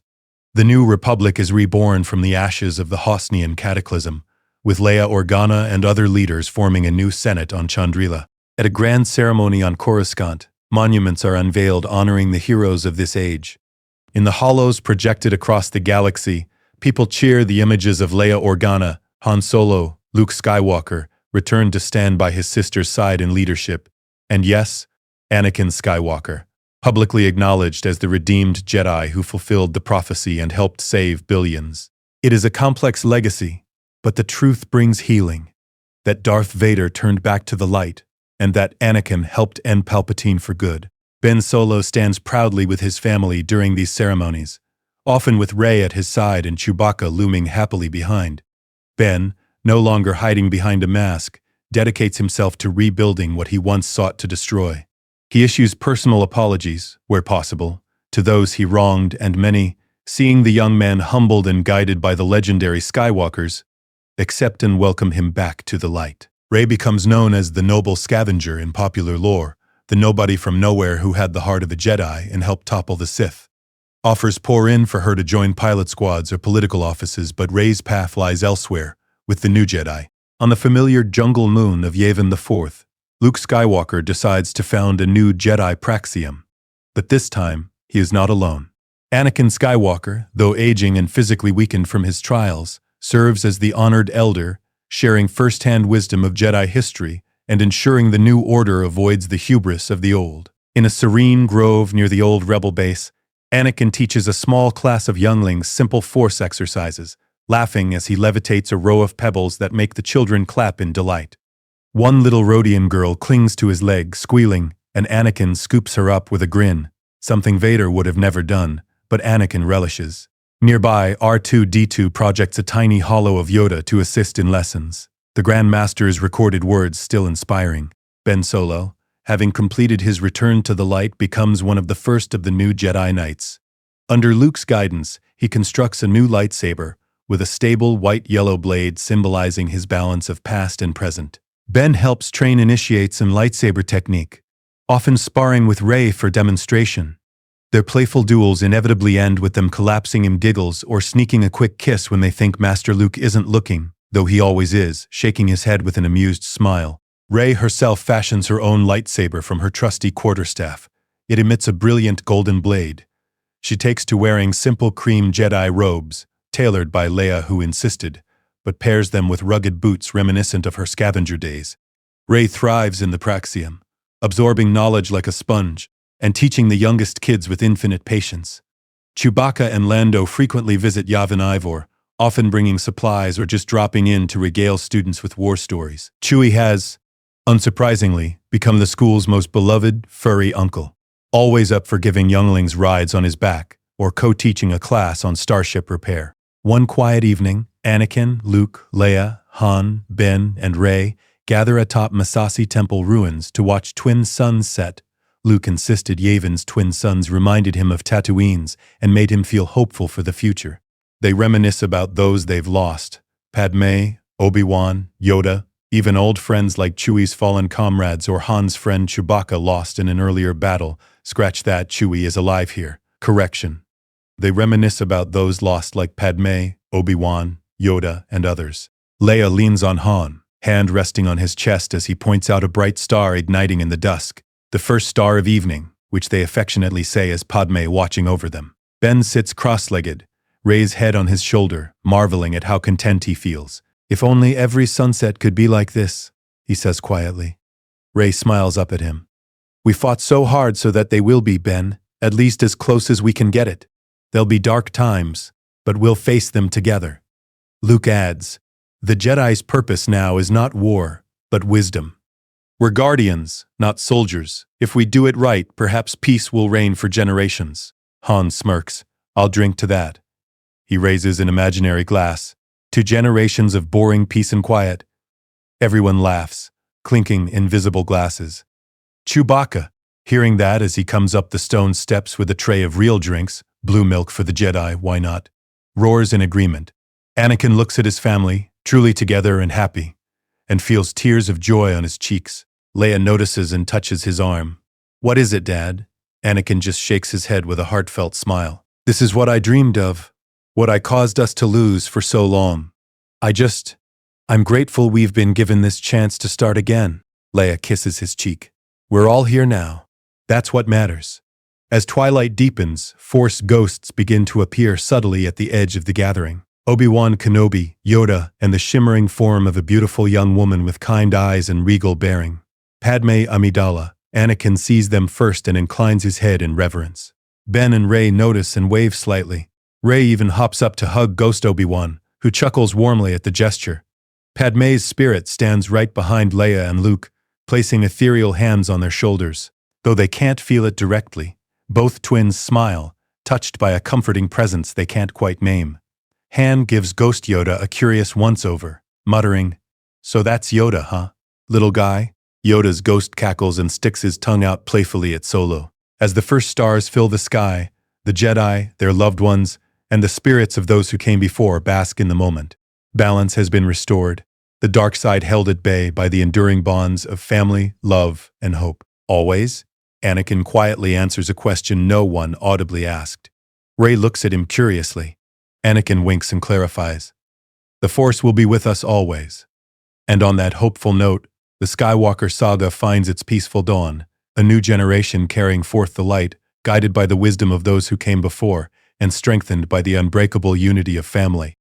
The new Republic is reborn from the ashes of the Hosnian cataclysm, with Leia Organa and other leaders forming a new Senate on Chandrila. At a grand ceremony on Coruscant, monuments are unveiled honoring the heroes of this age. In the hollows projected across the galaxy, people cheer the images of Leia Organa, Han Solo, Luke Skywalker, returned to stand by his sister's side in leadership, and yes, Anakin Skywalker, publicly acknowledged as the redeemed Jedi who fulfilled the prophecy and helped save billions. It is a complex legacy, but the truth brings healing. that Darth Vader turned back to the light, and that Anakin helped end Palpatine for good. Ben Solo stands proudly with his family during these ceremonies, often with Rey at his side and Chewbacca looming happily behind. Ben, no longer hiding behind a mask, dedicates himself to rebuilding what he once sought to destroy. He issues personal apologies, where possible, to those he wronged, and many, seeing the young man humbled and guided by the legendary Skywalkers, accept and welcome him back to the light. Rey becomes known as the noble scavenger in popular lore, the nobody from nowhere who had the heart of a Jedi and helped topple the Sith. Offers pour in for her to join pilot squads or political offices, but Rey's path lies elsewhere, with the new Jedi. On the familiar jungle moon of Yavin IV, Luke Skywalker decides to found a new Jedi praxium. But this time, he is not alone. Anakin Skywalker, though aging and physically weakened from his trials, serves as the honored elder, sharing first-hand wisdom of Jedi history and ensuring the new order avoids the hubris of the old. In a serene grove near the old rebel base, Anakin teaches a small class of younglings simple force exercises, laughing as he levitates a row of pebbles that make the children clap in delight. One little Rhodian girl clings to his leg, squealing, and Anakin scoops her up with a grin, something Vader would have never done, but Anakin relishes. Nearby, R2-D2 projects a tiny hollow of Yoda to assist in lessons. The Grand Master's recorded words still inspiring. Ben Solo, having completed his return to the light, becomes one of the first of the new Jedi Knights. Under Luke's guidance, he constructs a new lightsaber, with a stable white-yellow blade symbolizing his balance of past and present. Ben helps train initiates in lightsaber technique, often sparring with Rey for demonstration. Their playful duels inevitably end with them collapsing in giggles or sneaking a quick kiss when they think Master Luke isn't looking, though he always is, shaking his head with an amused smile. Rey herself fashions her own lightsaber from her trusty quarterstaff. It emits a brilliant golden blade. She takes to wearing simple cream Jedi robes, tailored by Leia who insisted, but pairs them with rugged boots reminiscent of her scavenger days. Rey thrives in the praxium, absorbing knowledge like a sponge, and teaching the youngest kids with infinite patience. Chewbacca and Lando frequently visit Yavin Ivor, often bringing supplies or just dropping in to regale students with war stories. Chewie has, unsurprisingly, become the school's most beloved, furry uncle, always up for giving younglings rides on his back or co-teaching a class on starship repair. One quiet evening, Anakin, Luke, Leia, Han, Ben, and Rey gather atop Massassi Temple ruins to watch twin suns set. Luke insisted Yavin's twin suns reminded him of Tatooine's and made him feel hopeful for the future. They reminisce about those they've lost: Padme, Obi-Wan, Yoda, even old friends like Chewie's fallen comrades or Han's friend Chewbacca lost in an earlier battle. Scratch that, Chewie is alive here. Correction. They reminisce about those lost like Padme, Obi-Wan, Yoda, and others. Leia leans on Han, hand resting on his chest as he points out a bright star igniting in the dusk, the first star of evening, which they affectionately say is Padme watching over them. Ben sits cross-legged, Rey's head on his shoulder, marveling at how content he feels. If only every sunset could be like this, he says quietly. Rey smiles up at him. We fought so hard so that they will be, Ben, at least as close as we can get it. There'll be dark times, but we'll face them together. Luke adds, the Jedi's purpose now is not war, but wisdom. We're guardians, not soldiers. If we do it right, perhaps peace will reign for generations. Han smirks. I'll drink to that. He raises an imaginary glass. To generations of boring peace and quiet. Everyone laughs, clinking invisible glasses. Chewbacca, hearing that as he comes up the stone steps with a tray of real drinks, blue milk for the Jedi, why not, roars in agreement. Anakin looks at his family, truly together and happy, and feels tears of joy on his cheeks. Leia notices and touches his arm. What is it, Dad? Anakin just shakes his head with a heartfelt smile. This is what I dreamed of, what I caused us to lose for so long. I'm grateful we've been given this chance to start again. Leia kisses his cheek. We're all here now. That's what matters. As twilight deepens, Force ghosts begin to appear subtly at the edge of the gathering. Obi-Wan Kenobi, Yoda, and the shimmering form of a beautiful young woman with kind eyes and regal bearing. Padme Amidala. Anakin sees them first and inclines his head in reverence. Ben and Rey notice and wave slightly. Rey even hops up to hug Ghost Obi-Wan, who chuckles warmly at the gesture. Padmé's spirit stands right behind Leia and Luke, placing ethereal hands on their shoulders. Though they can't feel it directly, both twins smile, touched by a comforting presence they can't quite name. Han gives Ghost Yoda a curious once-over, muttering, "So that's Yoda, huh? Little guy?" Yoda's ghost cackles and sticks his tongue out playfully at Solo. As the first stars fill the sky, the Jedi, their loved ones, and the spirits of those who came before bask in the moment. Balance has been restored, the dark side held at bay by the enduring bonds of family, love, and hope. Always? Anakin quietly answers a question no one audibly asked. Rey looks at him curiously. Anakin winks and clarifies, "The Force will be with us always." And on that hopeful note, the Skywalker saga finds its peaceful dawn, a new generation carrying forth the light, guided by the wisdom of those who came before, and strengthened by the unbreakable unity of family.